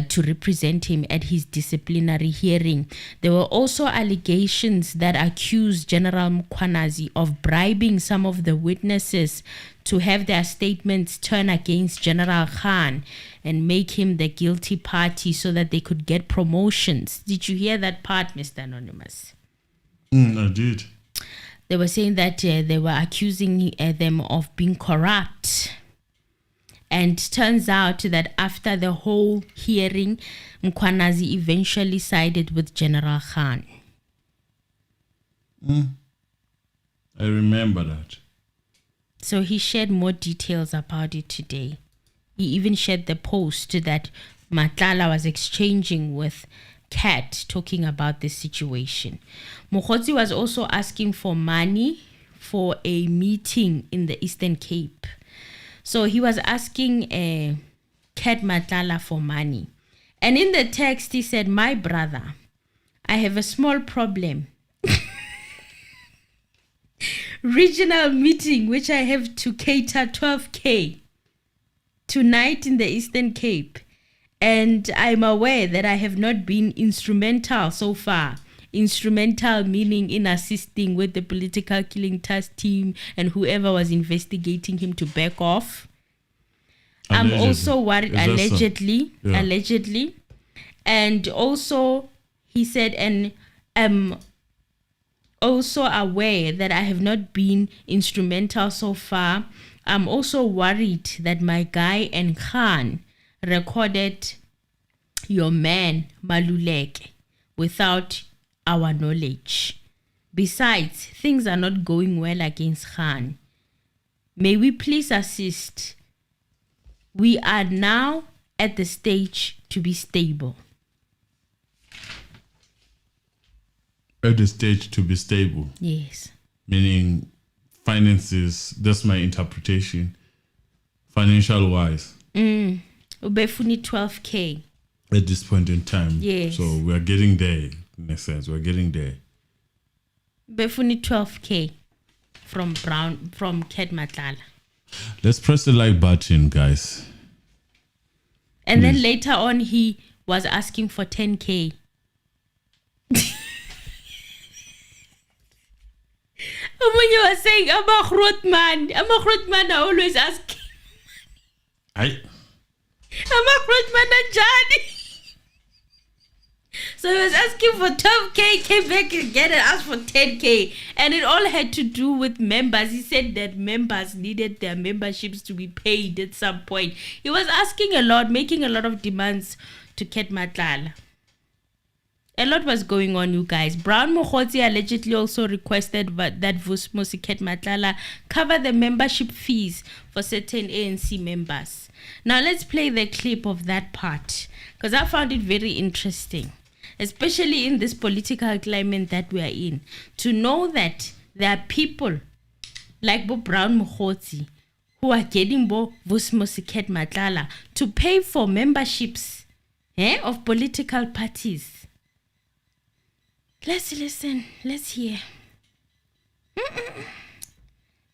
to represent him at his disciplinary hearing. There were also allegations that accused General Mkhwanazi of bribing some of the witnesses to have their statements turn against General Khan and make him the guilty party so that they could get promotions. Did you hear that part, Mr. Anonymous? I did. They were saying that they were accusing them of being corrupt. And turns out that after the whole hearing, Mkhwanazi eventually sided with General Khan. I remember that. So he shared more details about it today. He even shared the post that Matlala was exchanging with Kat, talking about this situation. Mthethwa was also asking for money for a meeting in the Eastern Cape. So he was asking Kat Matlala for money. And in the text, he said, "My brother, I have a small problem. Regional meeting, which I have to cater 12K tonight in the Eastern Cape. And I'm aware that I have not been instrumental so far. Instrumental meaning in assisting with the political killing task team and whoever was investigating him to back off. I'm also worried, allegedly. And also, he said, and I'm also aware that I have not been instrumental so far. I'm also worried that my guy and Khan recorded your man Maluleke without our knowledge. Besides, things are not going well against Khan. May we please assist? We are now at the stage to be stable." At the stage to be stable. Yes. Meaning finances, that's my interpretation. Financial wise. Ubefuni 12K. At this point in time. Yes. So we are getting there, in a sense. We're getting there. Befuni 12K from Kat Matlala. Let's press the like button, guys. And Please. then later on, he was asking for 10K. Omunye was saying, I'm a groot man. I always ask, Aye. I'm a groot man and Johnny. So he was asking for 12K, came back again and asked for 10K. And it all had to do with members. He said that members needed their memberships to be paid at some point. He was asking a lot, making a lot of demands to Ket Matlala. A lot was going on, you guys. Brown Mokgotsi allegedly also requested that Vusimuzi Ket Matlala cover the membership fees for certain ANC members. Now let's play the clip of that part, because I found it very interesting, especially in this political climate that we are in, to know that there are people like Bo Brown Mokgotsi who are getting Bo Vusimuzi Ket Matlala to pay for memberships of political parties. Let's listen. Let's hear.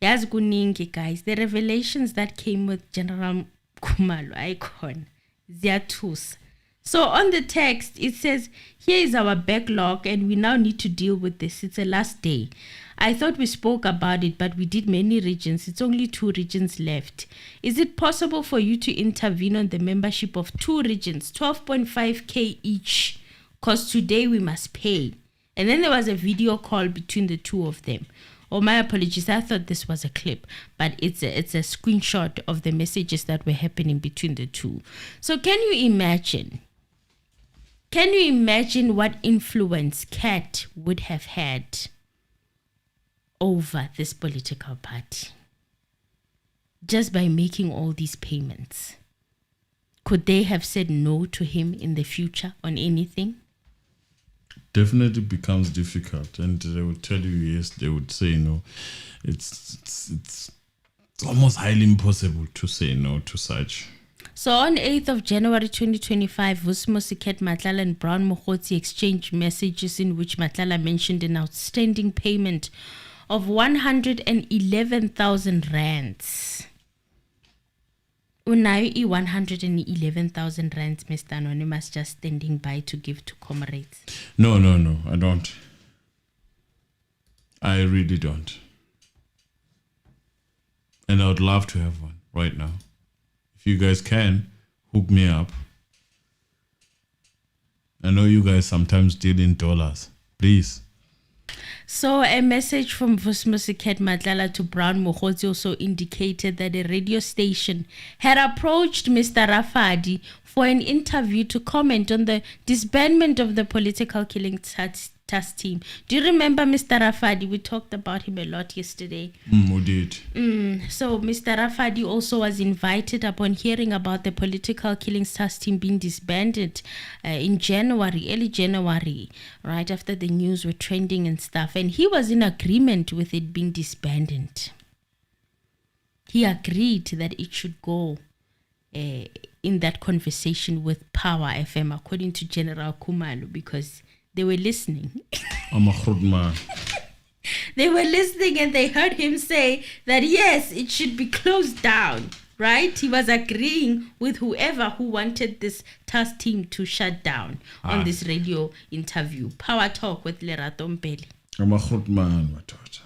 Yes, kuningi, guys. The revelations that came with General Khumalo icon. Ziatus. So on the text, it says, here is our backlog and we now need to deal with this. It's the last day. I thought we spoke about it, but we did many regions. It's only 2 regions left. Is it possible for you to intervene on the membership of 2 regions, 12.5K each? Because today we must pay. And then there was a video call between the 2 of them. Oh, my apologies. I thought this was a clip, but it's a screenshot of the messages that were happening between the 2. So can you imagine? Can you imagine what influence Kat would have had over this political party just by making all these payments? Could they have said no to him in the future on anything? Definitely becomes difficult, and they would tell you yes, they would say no. It's almost highly impossible to say no to such. So on 8th of January 2025, Vusimuzi Ket Matlala and Brown Mokgotsi exchanged messages in which Matlala mentioned an outstanding payment of 111,000 rands. Unayo 111,000 rands, Mr. Anonymous, just standing by to give to comrades. No, I don't. I really don't. And I would love to have one right now. If you guys can, hook me up. I know you guys sometimes deal in dollars. Please. So a message from Vusimuzi Ket Matlala to Brown Mokgotsi also indicated that a radio station had approached Mr. Rafadi for an interview to comment on the disbandment of the political killing task team. Do you remember Mr. Rafadi? We talked about him a lot yesterday. We did. So Mr. Rafadi also was invited upon hearing about the political killings task team being disbanded in January, early January, right after the news were trending and stuff. And he was in agreement with it being disbanded. He agreed that it should go in that conversation with Power FM, according to General Khumalo, because they were listening. I'm a good man. They were listening and they heard him say that yes, it should be closed down, right? He was agreeing with whoever who wanted this task team to shut down on this radio interview. Power Talk with Lerato Mpeli. I'm a good man, my daughter.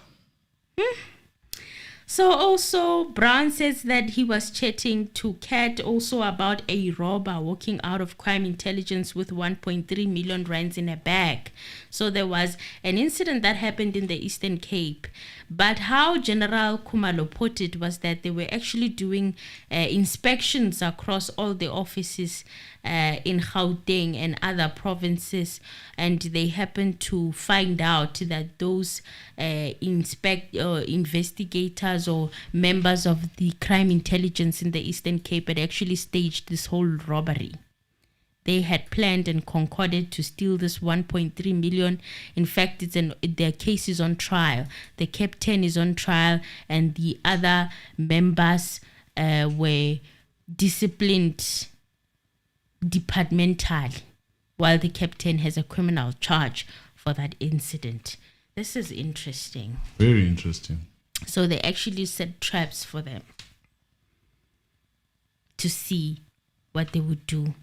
So also, Brown says that he was chatting to Kat also about a robber walking out of crime intelligence with 1.3 million rands in a bag. So there was an incident that happened in the Eastern Cape. But how General Khumalo put it was that they were actually doing inspections across all the offices in Gauteng and other provinces, and they happened to find out that those investigators or members of the crime intelligence in the Eastern Cape had actually staged this whole robbery. They had planned and concorded to steal this 1.3 million. In fact, their case is on trial. The captain is on trial, and the other members were disciplined departmentally, while the captain has a criminal charge for that incident. This is interesting. Very interesting. So they actually set traps for them to see what they would do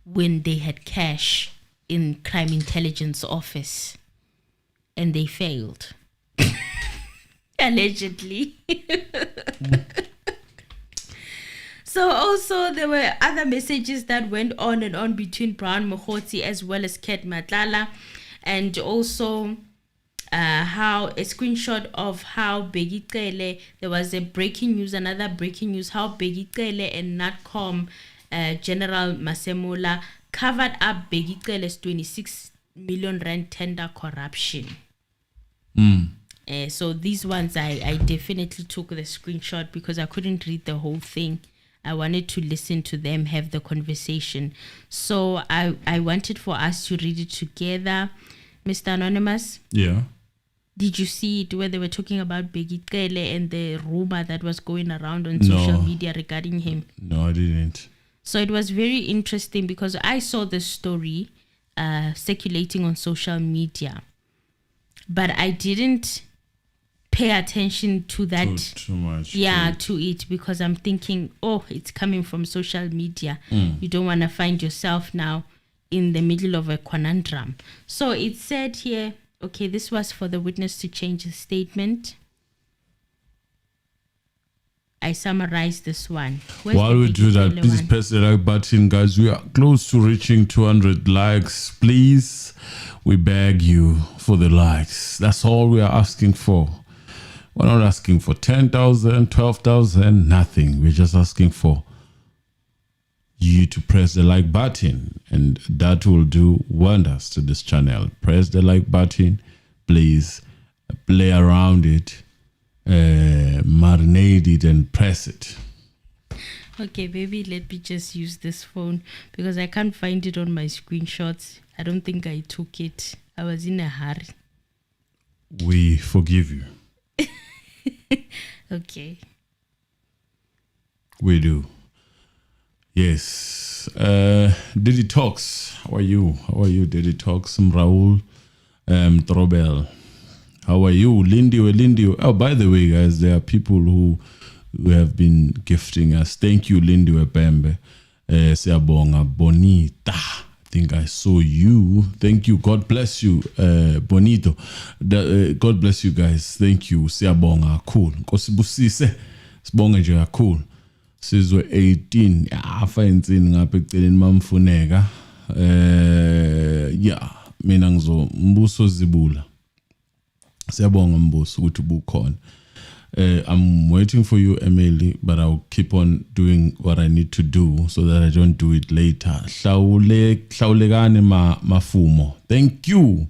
when they had cash in crime intelligence office, and they failed. Allegedly. So also there were other messages that went on and on between Brown Mokgotsi as well as Ket Matlala, and also how a screenshot of how Begicele, there was another breaking news, how Begicele and Natcom General Masemola covered up Begicele's 26 million rand tender corruption. So these ones I definitely took the screenshot because I couldn't read the whole thing. I wanted to listen to them have the conversation. So I wanted for us to read it together. Mr. Anonymous? Yeah. Did you see it where they were talking about Begicele and the rumor that was going around on social media regarding him? No, I didn't. So it was very interesting because I saw the story circulating on social media, but I didn't pay attention to that too much. To it, because I'm thinking, oh, it's coming from social media. You don't want to find yourself now in the middle of a conundrum. So it said here, okay, this was for the witness to change his statement. I summarized this one. While we do that, please press the like button, guys. We are close to reaching 200 likes. Please, we beg you for the likes. That's all we are asking for. We're not asking for 10,000, 12,000, nothing. We're just asking for you to press the like button, and that will do wonders to this channel. Press the like button, please. Play around it, marinate it, and press it. Okay, baby, let me just use this phone because I can't find it on my screenshots. I don't think I took it. I was in a hurry. We forgive you. Okay. We do. Yes. Diddy Talks. How are you? How are you, Diddy Talks? I'm Raul Trobel. How are you? Lindy. Oh, by the way, guys, there are people who have been gifting us. Thank you, Lindy Pembe. Siabonga Bonita. I think I saw you. Thank you. God bless you, Bonito. God bless you, guys. Thank you. Siabonga. Cool. Kosibusise. Sibonga nje cool. Sizwe 18 afa insini ngapha eceleni mamfuneka mina ngizo Mbuso Zibula. Siyabonga Mbuso ukuthi ubukhona. I'm waiting for you, Emily, but I'll keep on doing what I need to do so that I don't do it later. Hlawulekani mafumo. Thank you.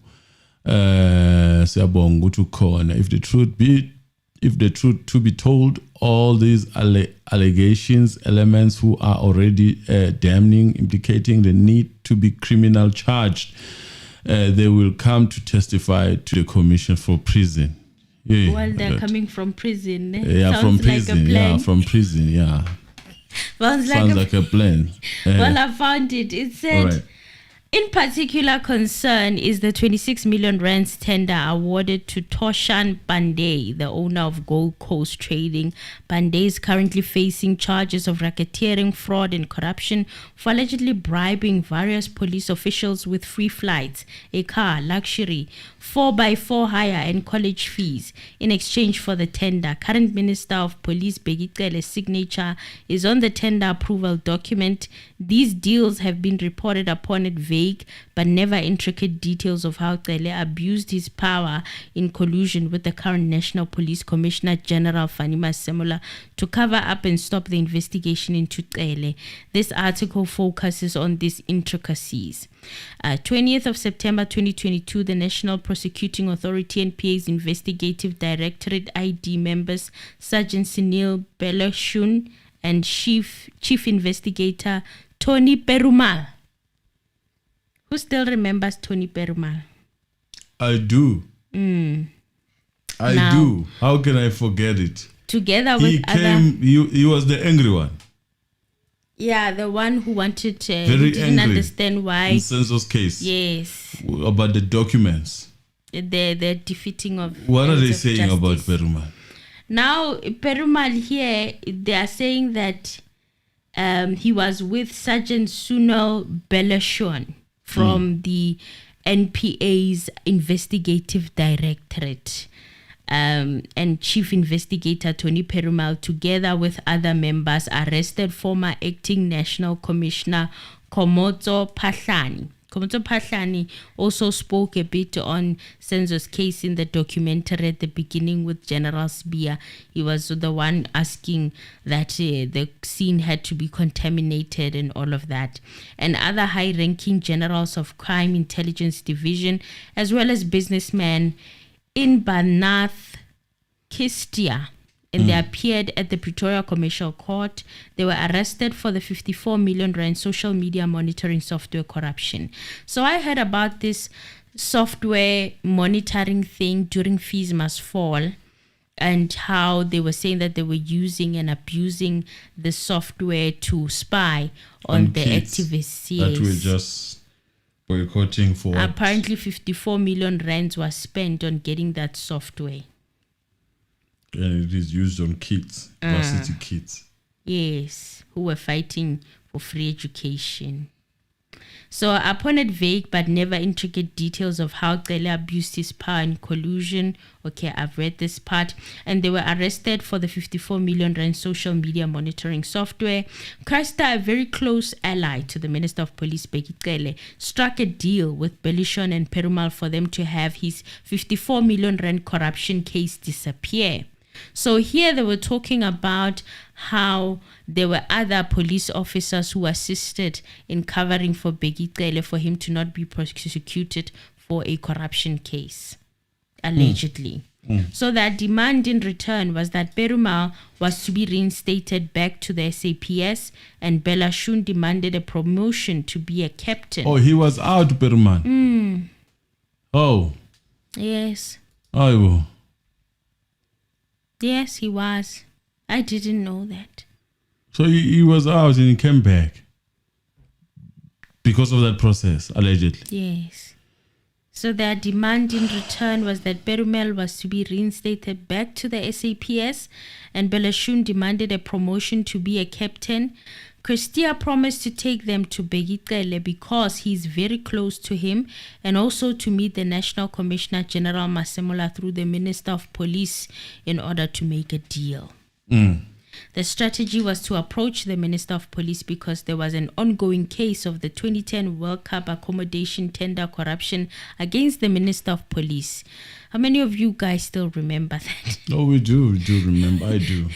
Siyabonga ukuthi ukhona. If the truth to be told, all these allegations, elements who are already damning, implicating the need to be criminal charged, they will come to testify to the Commission for Prison. Yeah, well, they're coming from prison. Yeah, Sounds from like prison. A plan. Yeah, from prison. Yeah. Sounds like a plan. Well, I found it. It said, right. In particular concern is the 26 million rands tender awarded to Toshan Pandey, the owner of Gold Coast Trading. Pandey is currently facing charges of racketeering, fraud and corruption for allegedly bribing various police officials with free flights, a car, luxury, 4x4 hire and college fees in exchange for the tender. Current Minister of Police Begicele's signature is on the tender approval document. These deals have been reported upon at vague but never intricate details of how Cele abused his power in collusion with the current National Police Commissioner General Fanima Semola to cover up and stop the investigation into Cele. This article focuses on these intricacies. 20th of September 2022, the National Prosecuting Authority NPA's Investigative Directorate ID members Sergeant Sunil Belashun and Chief Investigator Tony Perumal. Who still remembers Tony Perumal? I do. I do. How can I forget it? Together with he was the angry one. Yeah, the one who wanted to Very didn't angry understand why. In census case. Yes. About the documents. The defeating of. What are they saying about Perumal? Now, Perumal here, they are saying that he was with Sergeant Sunil Belashun from the NPA's Investigative Directorate. and Chief Investigator Tony Perumal, together with other members, arrested former Acting National Commissioner Komotso Phahlane. Komotso Phahlane also spoke a bit on Senzo's case in the documentary at the beginning with General Sbiya. He was the one asking that the scene had to be contaminated and all of that. And other high-ranking generals of Crime Intelligence Division, as well as businessmen in Banath, Kistia, and they appeared at the Pretoria Commercial Court. They were arrested for the 54 million rand social media monitoring software corruption. So I heard about this software monitoring thing during Fees Must Fall, and how they were saying that they were using and abusing the software to spy on the activists. Yes. That were just boycotting for what? Apparently 54 million rands was spent on getting that software. And it is used on kids, varsity kids. Yes, who were fighting for free education. So upon it vague but never intricate details of how Cele abused his power in collusion, okay, I've read this part, and they were arrested for the 54 million rand social media monitoring software. Cresta, a very close ally to the Minister of Police, Bheki Cele, struck a deal with Belishon and Perumal for them to have his 54 million rand corruption case disappear. So here they were talking about how there were other police officers who assisted in covering for Bheki Cele for him to not be prosecuted for a corruption case, allegedly. So that demand in return was that Perumal was to be reinstated back to the SAPS, and Belashun demanded a promotion to be a captain. Oh, he was out, Perumal. Oh. Yes. Oh. Yes, he was. I didn't know that. So he was out and he came back because of that process, allegedly. Yes. So their demand in return was that Perumal was to be reinstated back to the SAPS, and Belashun demanded a promotion to be a captain. Christia promised to take them to Bheki Cele because he's very close to him, and also to meet the National Commissioner General Masemola through the Minister of Police in order to make a deal. The strategy was to approach the Minister of Police because there was an ongoing case of the 2010 World Cup accommodation tender corruption against the Minister of Police. How many of you guys still remember that? Oh, we do remember. I do.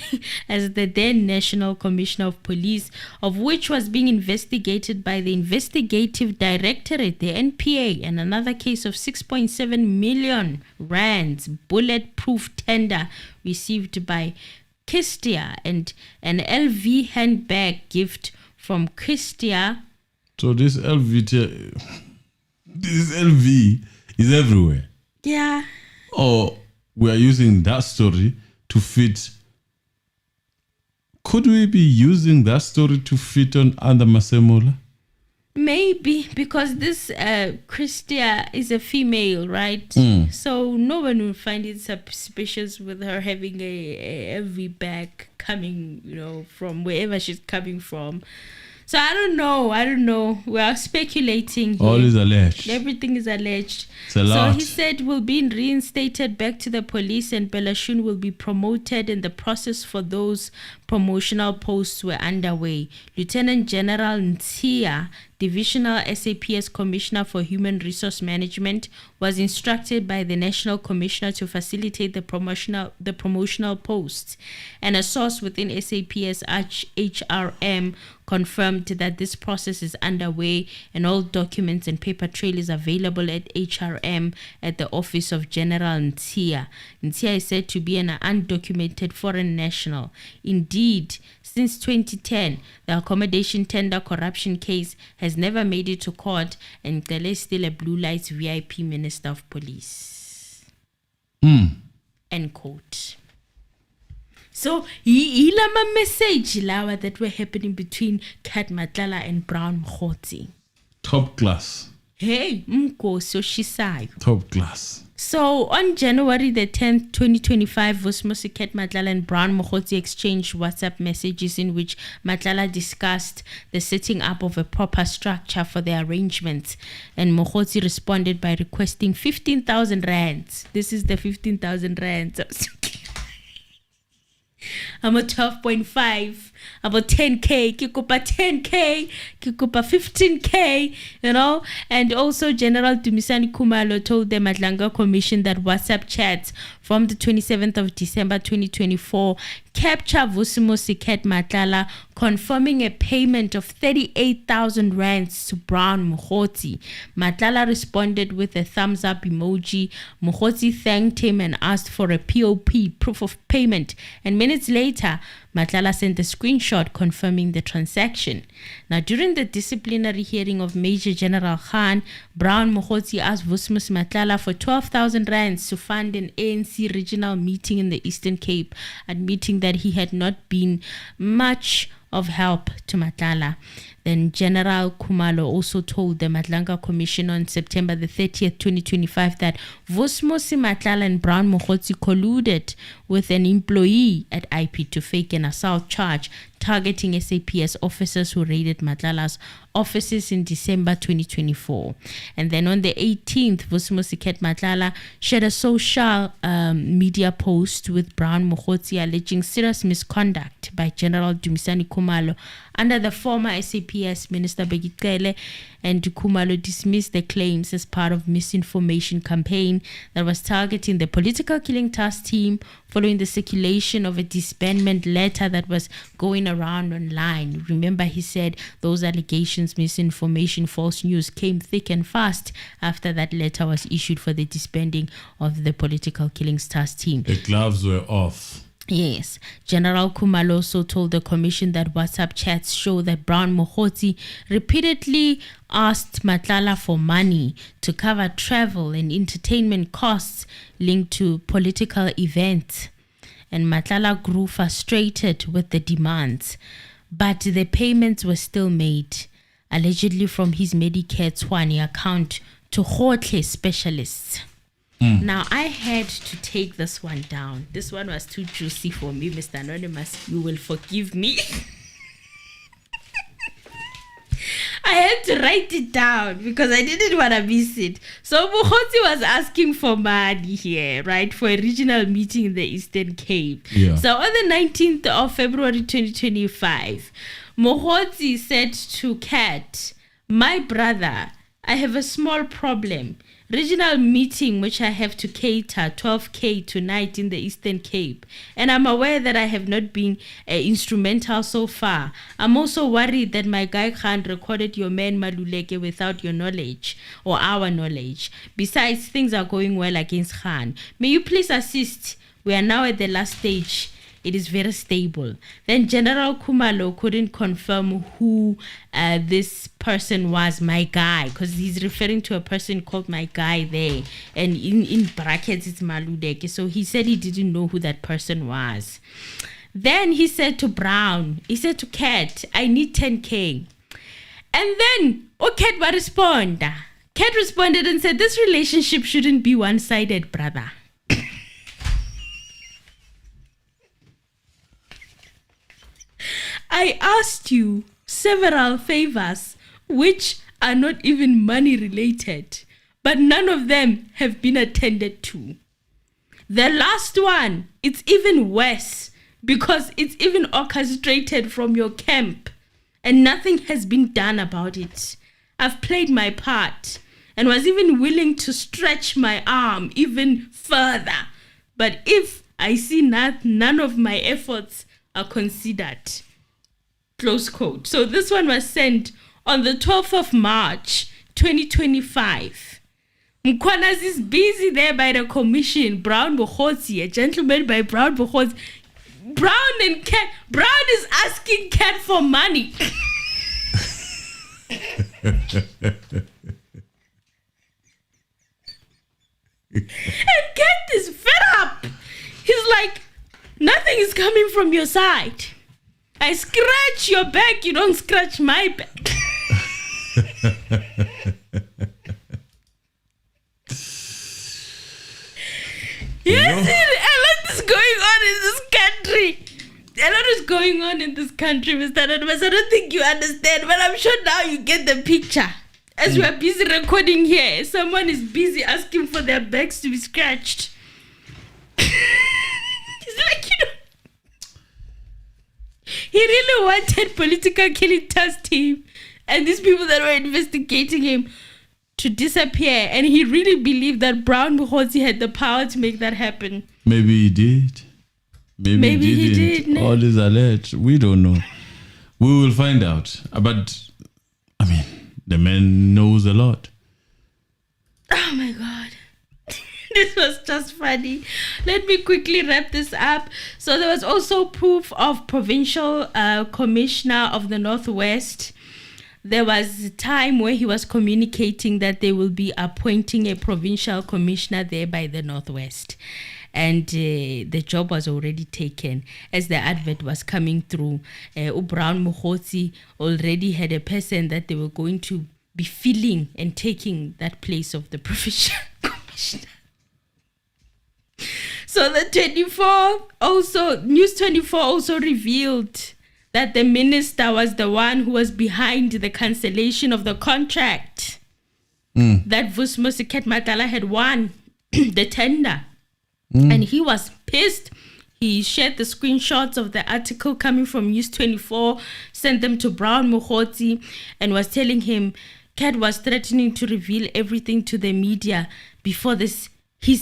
As the then National Commissioner of Police, of which was being investigated by the Investigative Directorate, the NPA, and another case of 6.7 million rands bulletproof tender received by Kistia and an LV handbag gift from Kistia. So this LV is everywhere. Yeah. Or we are using that story to fit. Could we be using that story to fit on under Masemola? Maybe, because this Christia is a female, right? So no one will find it suspicious with her having a LV bag coming, from wherever she's coming from. So I don't know. We are speculating here. All is alleged. Everything is alleged. It's a lot. So he said will be reinstated back to the police, and Belashun will be promoted, and the process for those promotional posts were underway. Lieutenant General Ntia, Divisional SAPS Commissioner for Human Resource Management, was instructed by the National Commissioner to facilitate the promotional posts. And a source within SAPS HRM confirmed that this process is underway, and all documents and paper trail is available at HRM at the office of General Ntia. Ntia is said to be an undocumented foreign national. Indeed, since 2010, the accommodation tender corruption case has never made it to court, and Cele is still a Blue Lights VIP Minister of Police. End quote. So, ilama message lawa that were happening between Kat Matlala and Brown Mkhotsi. Top class. Hey, mkosi oshisayo. Top class. So on January the 10th, 2025, Vusimuzi, Matlala and Brown Mokgotsi exchanged WhatsApp messages in which Matlala discussed the setting up of a proper structure for the arrangements, and Mokgotsi responded by requesting 15,000 rands. This is the 15,000 rands. I'm a 12.5, about 10K, kikupa 10K, kikupa 15K, you know. And also General Dumisani Khumalo told the Matlala Commission that WhatsApp chats from the 27th of December 2024 capture Vusimuzi Matlala confirming a payment of 38,000 rands to Brown Mokgotsi. Matlala responded with a thumbs up emoji. Mokgotsi thanked him and asked for a POP, proof of payment, and minutes later Matlala sent a screenshot confirming the transaction. Now, during the disciplinary hearing of Major General Khan, Brown Mokgotsi asked Vusimuzi Matlala for 12,000 rands to fund an ANC regional meeting in the Eastern Cape, admitting that he had not been much of help to Matlala. Then General Khumalo also told the Matlala Commission on September the 30th, 2025 that Vusimuzi Matlala and Brown Mokgotsi colluded with an employee at IP to fake an assault charge targeting SAPS officers who raided Matlala's offices in December 2024. And then on the 18th, Vusimuzi Matlala shared a social media post with Brown Mokgotsi alleging serious misconduct by General Dumisani Khumalo under the former SAPS Minister Begitele, and Khumalo dismissed the claims as part of misinformation campaign that was targeting the political killing task team following the circulation of a disbandment letter that was going around online. Remember, he said those allegations, misinformation, false news came thick and fast after that letter was issued for the disbanding of the political killings task team. The gloves were off. Yes. General Khumalo also told the commission that WhatsApp chats show that Brown Mokgotsi repeatedly asked Matlala for money to cover travel and entertainment costs linked to political events. And Matlala grew frustrated with the demands, but the payments were still made, allegedly from his Medicare Tshwane account to Hotle specialists. Now, I had to take this one down. This one was too juicy for me, Mr. Anonymous. You will forgive me. I had to write it down because I didn't want to miss it. So Mokgotsi was asking for money here, right, for a regional meeting in the Eastern Cape. Yeah. So on the 19th of February 2025, Mokgotsi said to Kat, "My brother, I have a small problem. Regional meeting which I have to cater 12K tonight in the Eastern Cape, and I'm aware that I have not been instrumental so far. I'm also worried that my guy Khan recorded your man Maluleke without your knowledge or our knowledge. Besides, things are going well against Khan. May you please assist? We are now at the last stage. It is very stable." Then General Khumalo couldn't confirm who this person was, my guy, because he's referring to a person called my guy there, and in brackets it's Maluleke. So he said he didn't know who that person was. Then he said to Brown, he said to Kat, "I need 10K. And then Kat will respond. Kat responded and said, "This relationship shouldn't be one-sided, brother." I asked you several favors which are not even money related, but none of them have been attended to. The last one, it's even worse because it's even orchestrated from your camp and nothing has been done about it. I've played my part and was even willing to stretch my arm even further. But if I see none of my efforts are considered. Close quote. So this one was sent on the 12th of March, 2025. Mkhwanazi is busy there by the commission. Brown Mokgotsi, a gentleman by Brown Mokgotsi. Brown and Kat. Brown is asking Kat for money. And Kat is fed up. He's like, "Nothing is coming from your side. I scratch your back, you don't scratch my back." Yes, a lot is going on in this country. A lot is going on in this country, Mr. Anonymous. I don't think you understand, but I'm sure now you get the picture. As we are busy recording here, someone is busy asking for their backs to be scratched. It's like, he really wanted political killing task team and these people that were investigating him to disappear. And he really believed that Brown Mthethwa had the power to make that happen. Maybe he did. Maybe he didn't. All is alleged. We don't know. We will find out. But, I mean, the man knows a lot. Oh my God. This was just funny. Let me quickly wrap this up. So there was also proof of provincial commissioner of the Northwest. There was a time where he was communicating that they will be appointing a provincial commissioner there by the Northwest. And the job was already taken as the advert was coming through. Brown Mthethwa already had a person that they were going to be filling and taking that place of the provincial commissioner. So the 24 also, News 24 also revealed that the minister was the one who was behind the cancellation of the contract that Vusimuzi Matlala had won, the tender. And he was pissed. He shared the screenshots of the article coming from News 24, sent them to Brown Mthethwa, and was telling him Cat was threatening to reveal everything to the media before his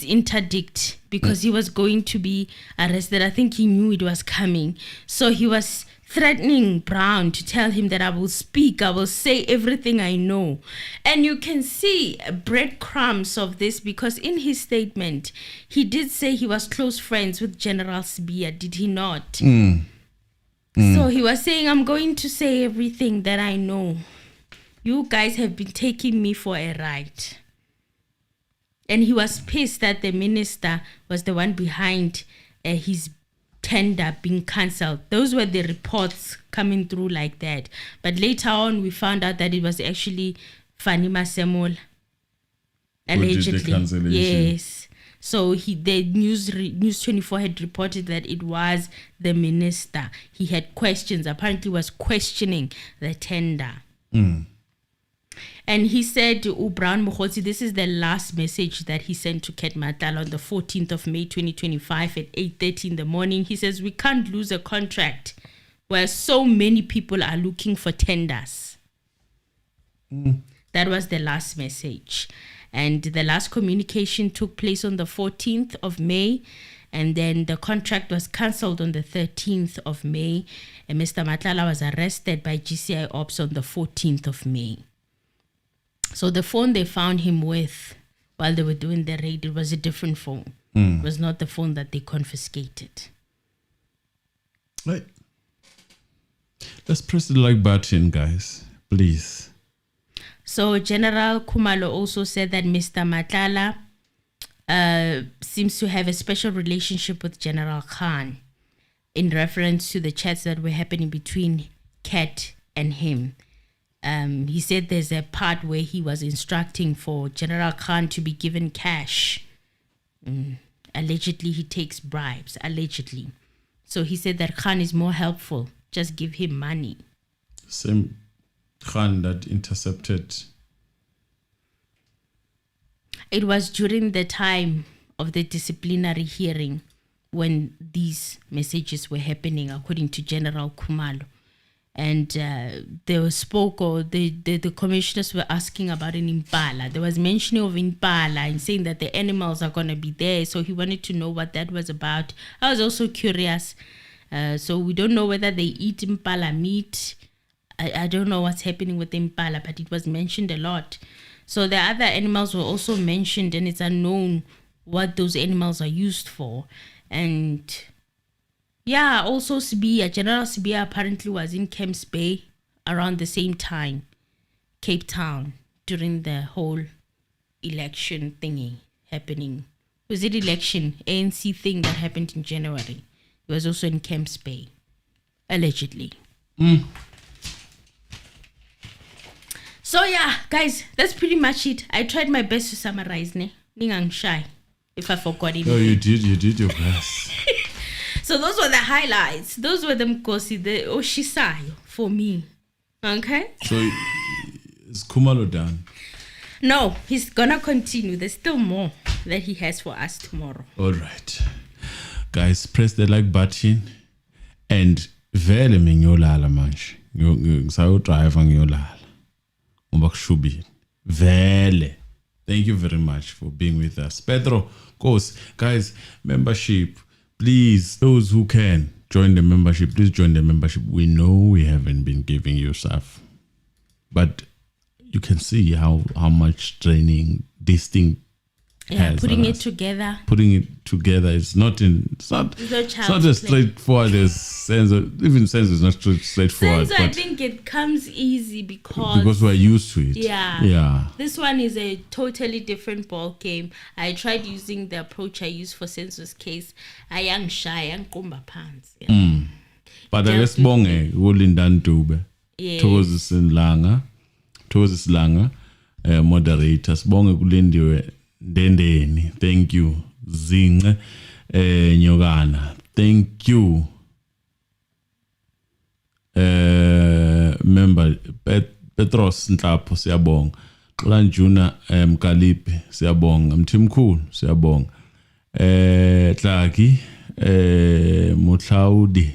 interdict, because he was going to be arrested. I think he knew it was coming. So he was threatening Brown to tell him that I will speak, I will say everything I know. And you can see breadcrumbs of this, because in his statement, he did say he was close friends with General Sibiya, did he not? So he was saying, I'm going to say everything that I know. You guys have been taking me for a ride. And he was pissed that the minister was the one behind his tender being cancelled. Those were the reports coming through like that. But later on, we found out that it was actually Fanima Semol. Allegedly. Who did the cancellation. Yes. So the News 24 had reported that it was the minister. He had questions. Apparently was questioning the tender. And he said to Brown Mthethwa, this is the last message that he sent to Cat Matlala on the 14th of May 2025 at 8:30 in the morning. He says, we can't lose a contract where so many people are looking for tenders. That was the last message. And the last communication took place on the 14th of May. And then the contract was cancelled on the 13th of May. And Mr. Matlala was arrested by GCI Ops on the 14th of May. So the phone they found him with while they were doing the raid, it was a different phone. It was not the phone that they confiscated. Right. Let's press the like button, guys. Please. So General Khumalo also said that Mr. Matlala seems to have a special relationship with General Khan in reference to the chats that were happening between Cat and him. He said there's a part where he was instructing for General Khan to be given cash. Allegedly, he takes bribes. Allegedly. So he said that Khan is more helpful. Just give him money. Same Khan that intercepted. It was during the time of the disciplinary hearing when these messages were happening, according to General Khumalo. And they the commissioners were asking about an impala. There was mentioning of impala and saying that the animals are going to be there. So he wanted to know what that was about. I was also curious. So we don't know whether they eat impala meat. I don't know what's happening with the impala, but it was mentioned a lot. So the other animals were also mentioned, and it's unknown what those animals are used for. And yeah, also Sibiya, General Sibiya apparently was in Camps Bay around the same time, Cape Town, during the whole election thingy happening. Was it election, ANC thing that happened in January? It was also in Camps Bay, allegedly. So yeah, guys, that's pretty much it. I tried my best to summarize, ne? Ningang shy. if I forgot him. Oh, you did your best. So those were the highlights. Those were the mkosi, the Oshisayo for me. Okay? So is Khumalo done? No, he's gonna continue. There's still more that he has for us tomorrow. All right. Guys, press the like button and vele ngiyolala manje. Ngisayodrive ngiyolala. Ngoba kushubile. Vele. Thank you very much for being with us. Pedro, course, guys, membership. Please, those who can join the membership, please join the membership. We know we haven't been giving you stuff, but you can see how much training this thing has. Putting it together. Putting it together. It's not as straightforward as Senzo. Even Senzo is not straightforward. Senzo, I think it comes easy because we're used to it. Yeah. This one is a totally different ball game. I tried using the approach I used for Senzo's case. Ayang shy, ayang kumba pants. But lesibonge uLindani Dube. Thokoza Silanga, moderator. Sibonge kulindiwe Ndendeni. Thank you. Zinge Nyogana. Thank you. Member Petros Nhlapho siyabonga. Xulanjuna Mkalipi siyabonga. Mthimkhulu siyabonga. Tlaki Mutlaudi.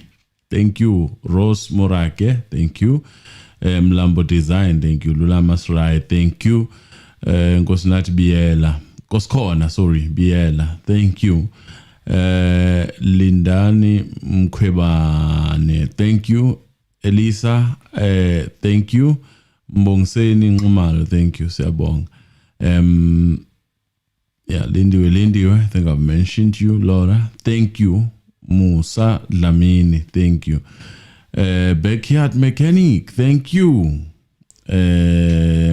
Thank you. Rose Morake. Thank you. Mlambo Design. Thank you. Lula Masrai. Thank you. Nkosinathi Biela. Biela. Thank you. Lindani Mkhwebane. Thank you. Elisa. Thank you. Mbongiseni Nxumalo. Thank you. Siyabonga. Lindiwe. I think I've mentioned you, Laura. Thank you. Musa Lamini. Thank you. Backyard Mechanic. Thank you.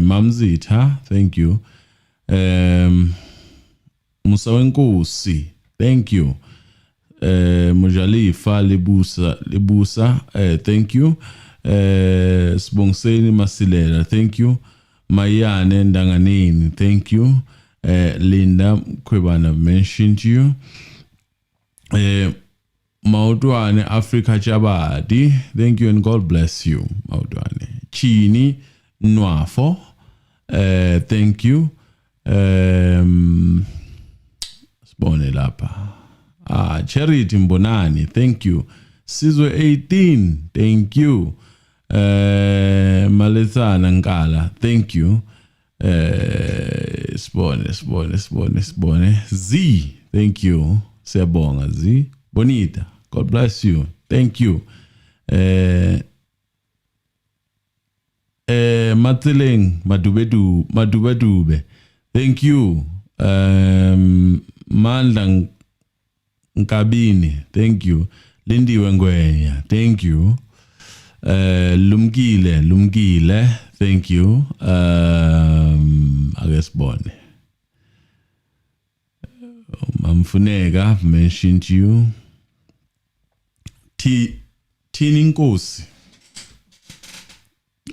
Mamzita. Thank you. Musa Wenkosi. Thank you. Mujalifa Libusa. Thank you. Sibongiseni Masilela. Thank you. Mayane Ndanganini. Thank you. Linda Kwebana mentioned you. Maudwane Africa Chabadi. Thank you and God bless you. Maudwane. Chini Nwafo. Thank you. Sibone lapha. Charity Mbonani. Thank you. Sizwe 18. Thank you. Malesana Ngala. Thank you. Sibone. Z. Thank you. Siyabonga Z. Bonita. God bless you. Thank you. Matseleng Madubedube. Thank you. Mandla Nkabini. Thank you. Lindiwe Ngwenya. Thank you. Lumgile. Thank you. I guess Bonnie. Mamfunega, I've mentioned you. Tiny Nkosi.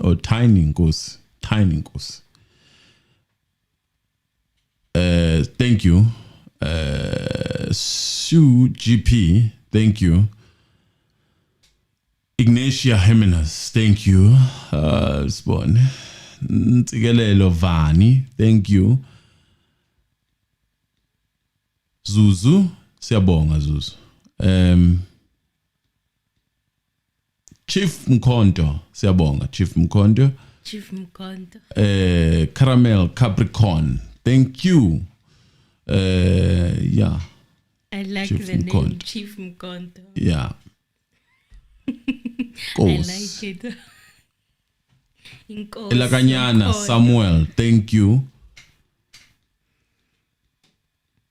Or Tiny Nkosi. Thank you. Sue GP. Thank you. Ignatia Jimenez. Thank you. Spawn. Ntsikelelo Vani. Thank you. Zuzu. Siyabonga Zuzu. Chief Mkhonto. Siyabonga Chief Mkhonto. Caramel Capricorn. Thank you. Yeah. I like Chief the Mkhonto. Name Chief Mkhonto. Yeah. I like it. Elakanyana Samuel. Thank you.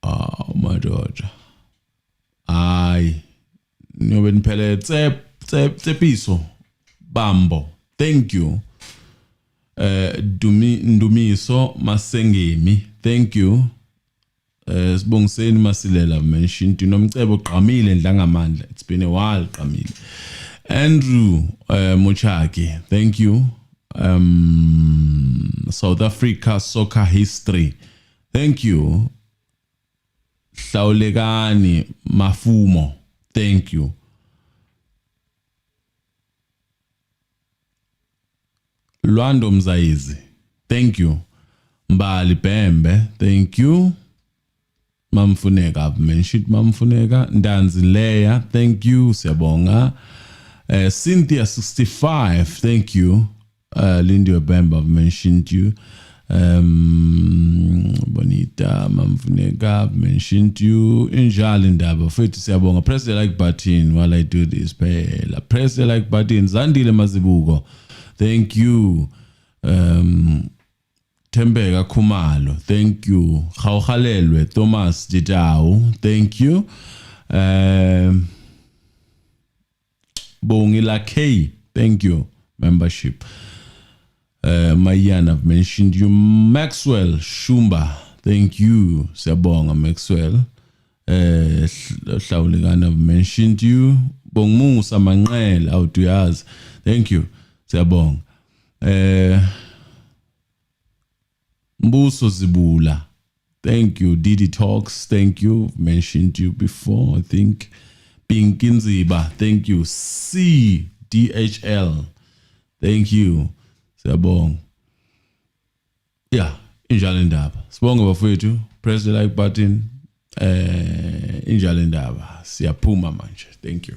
Oh my God. Nyoben Pele Tsepiso Bambo. Thank you. Ndumiso Masengemi. Thank you. Sibongiseni Masilela mentioned Nomcebo Qamile Ndlangamandla. It's been a while, Qamile. Andrew Mochaki. Thank you. South Africa Soccer History. Thank you. Hlawulekani Mafumo, thank you. Lwando Mzaizi, thank you. Mbali Pembe, thank you. Mamfuneka, I've mentioned Mamfuneka. Ndanzi Leia, thank you. Siyabonga. Cynthia 65, thank you. Lindy Obemba, I've mentioned you. Bonita Mamfuneka, I've mentioned you. Injali Ndaba, Fethu Siyabonga. Press the like button while I do this. Press the like button. Zandile Mazibuko, thank you. Tembeka Kumalo, thank you. Khawukhalelwe Thomas Jitau, thank you. Bongila K, thank you. Membership. Mayan, I've mentioned you. Maxwell Shumba, thank you. Siyabonga Maxwell. Hlawulekani, I've mentioned you. Bongmusa Manqel, Awutuyaz, thank you. Siyabonga. Mbuso Zibula, thank you. Didi Talks, thank you. Mentioned you before, I think. Pinkinziba, thank you. CDHL, thank you. Siyabonga. Yeah, Injali Ndaba. Sibonga bafowethu. Press the like button. Injali Ndaba. Siyaphuma manje. Thank you.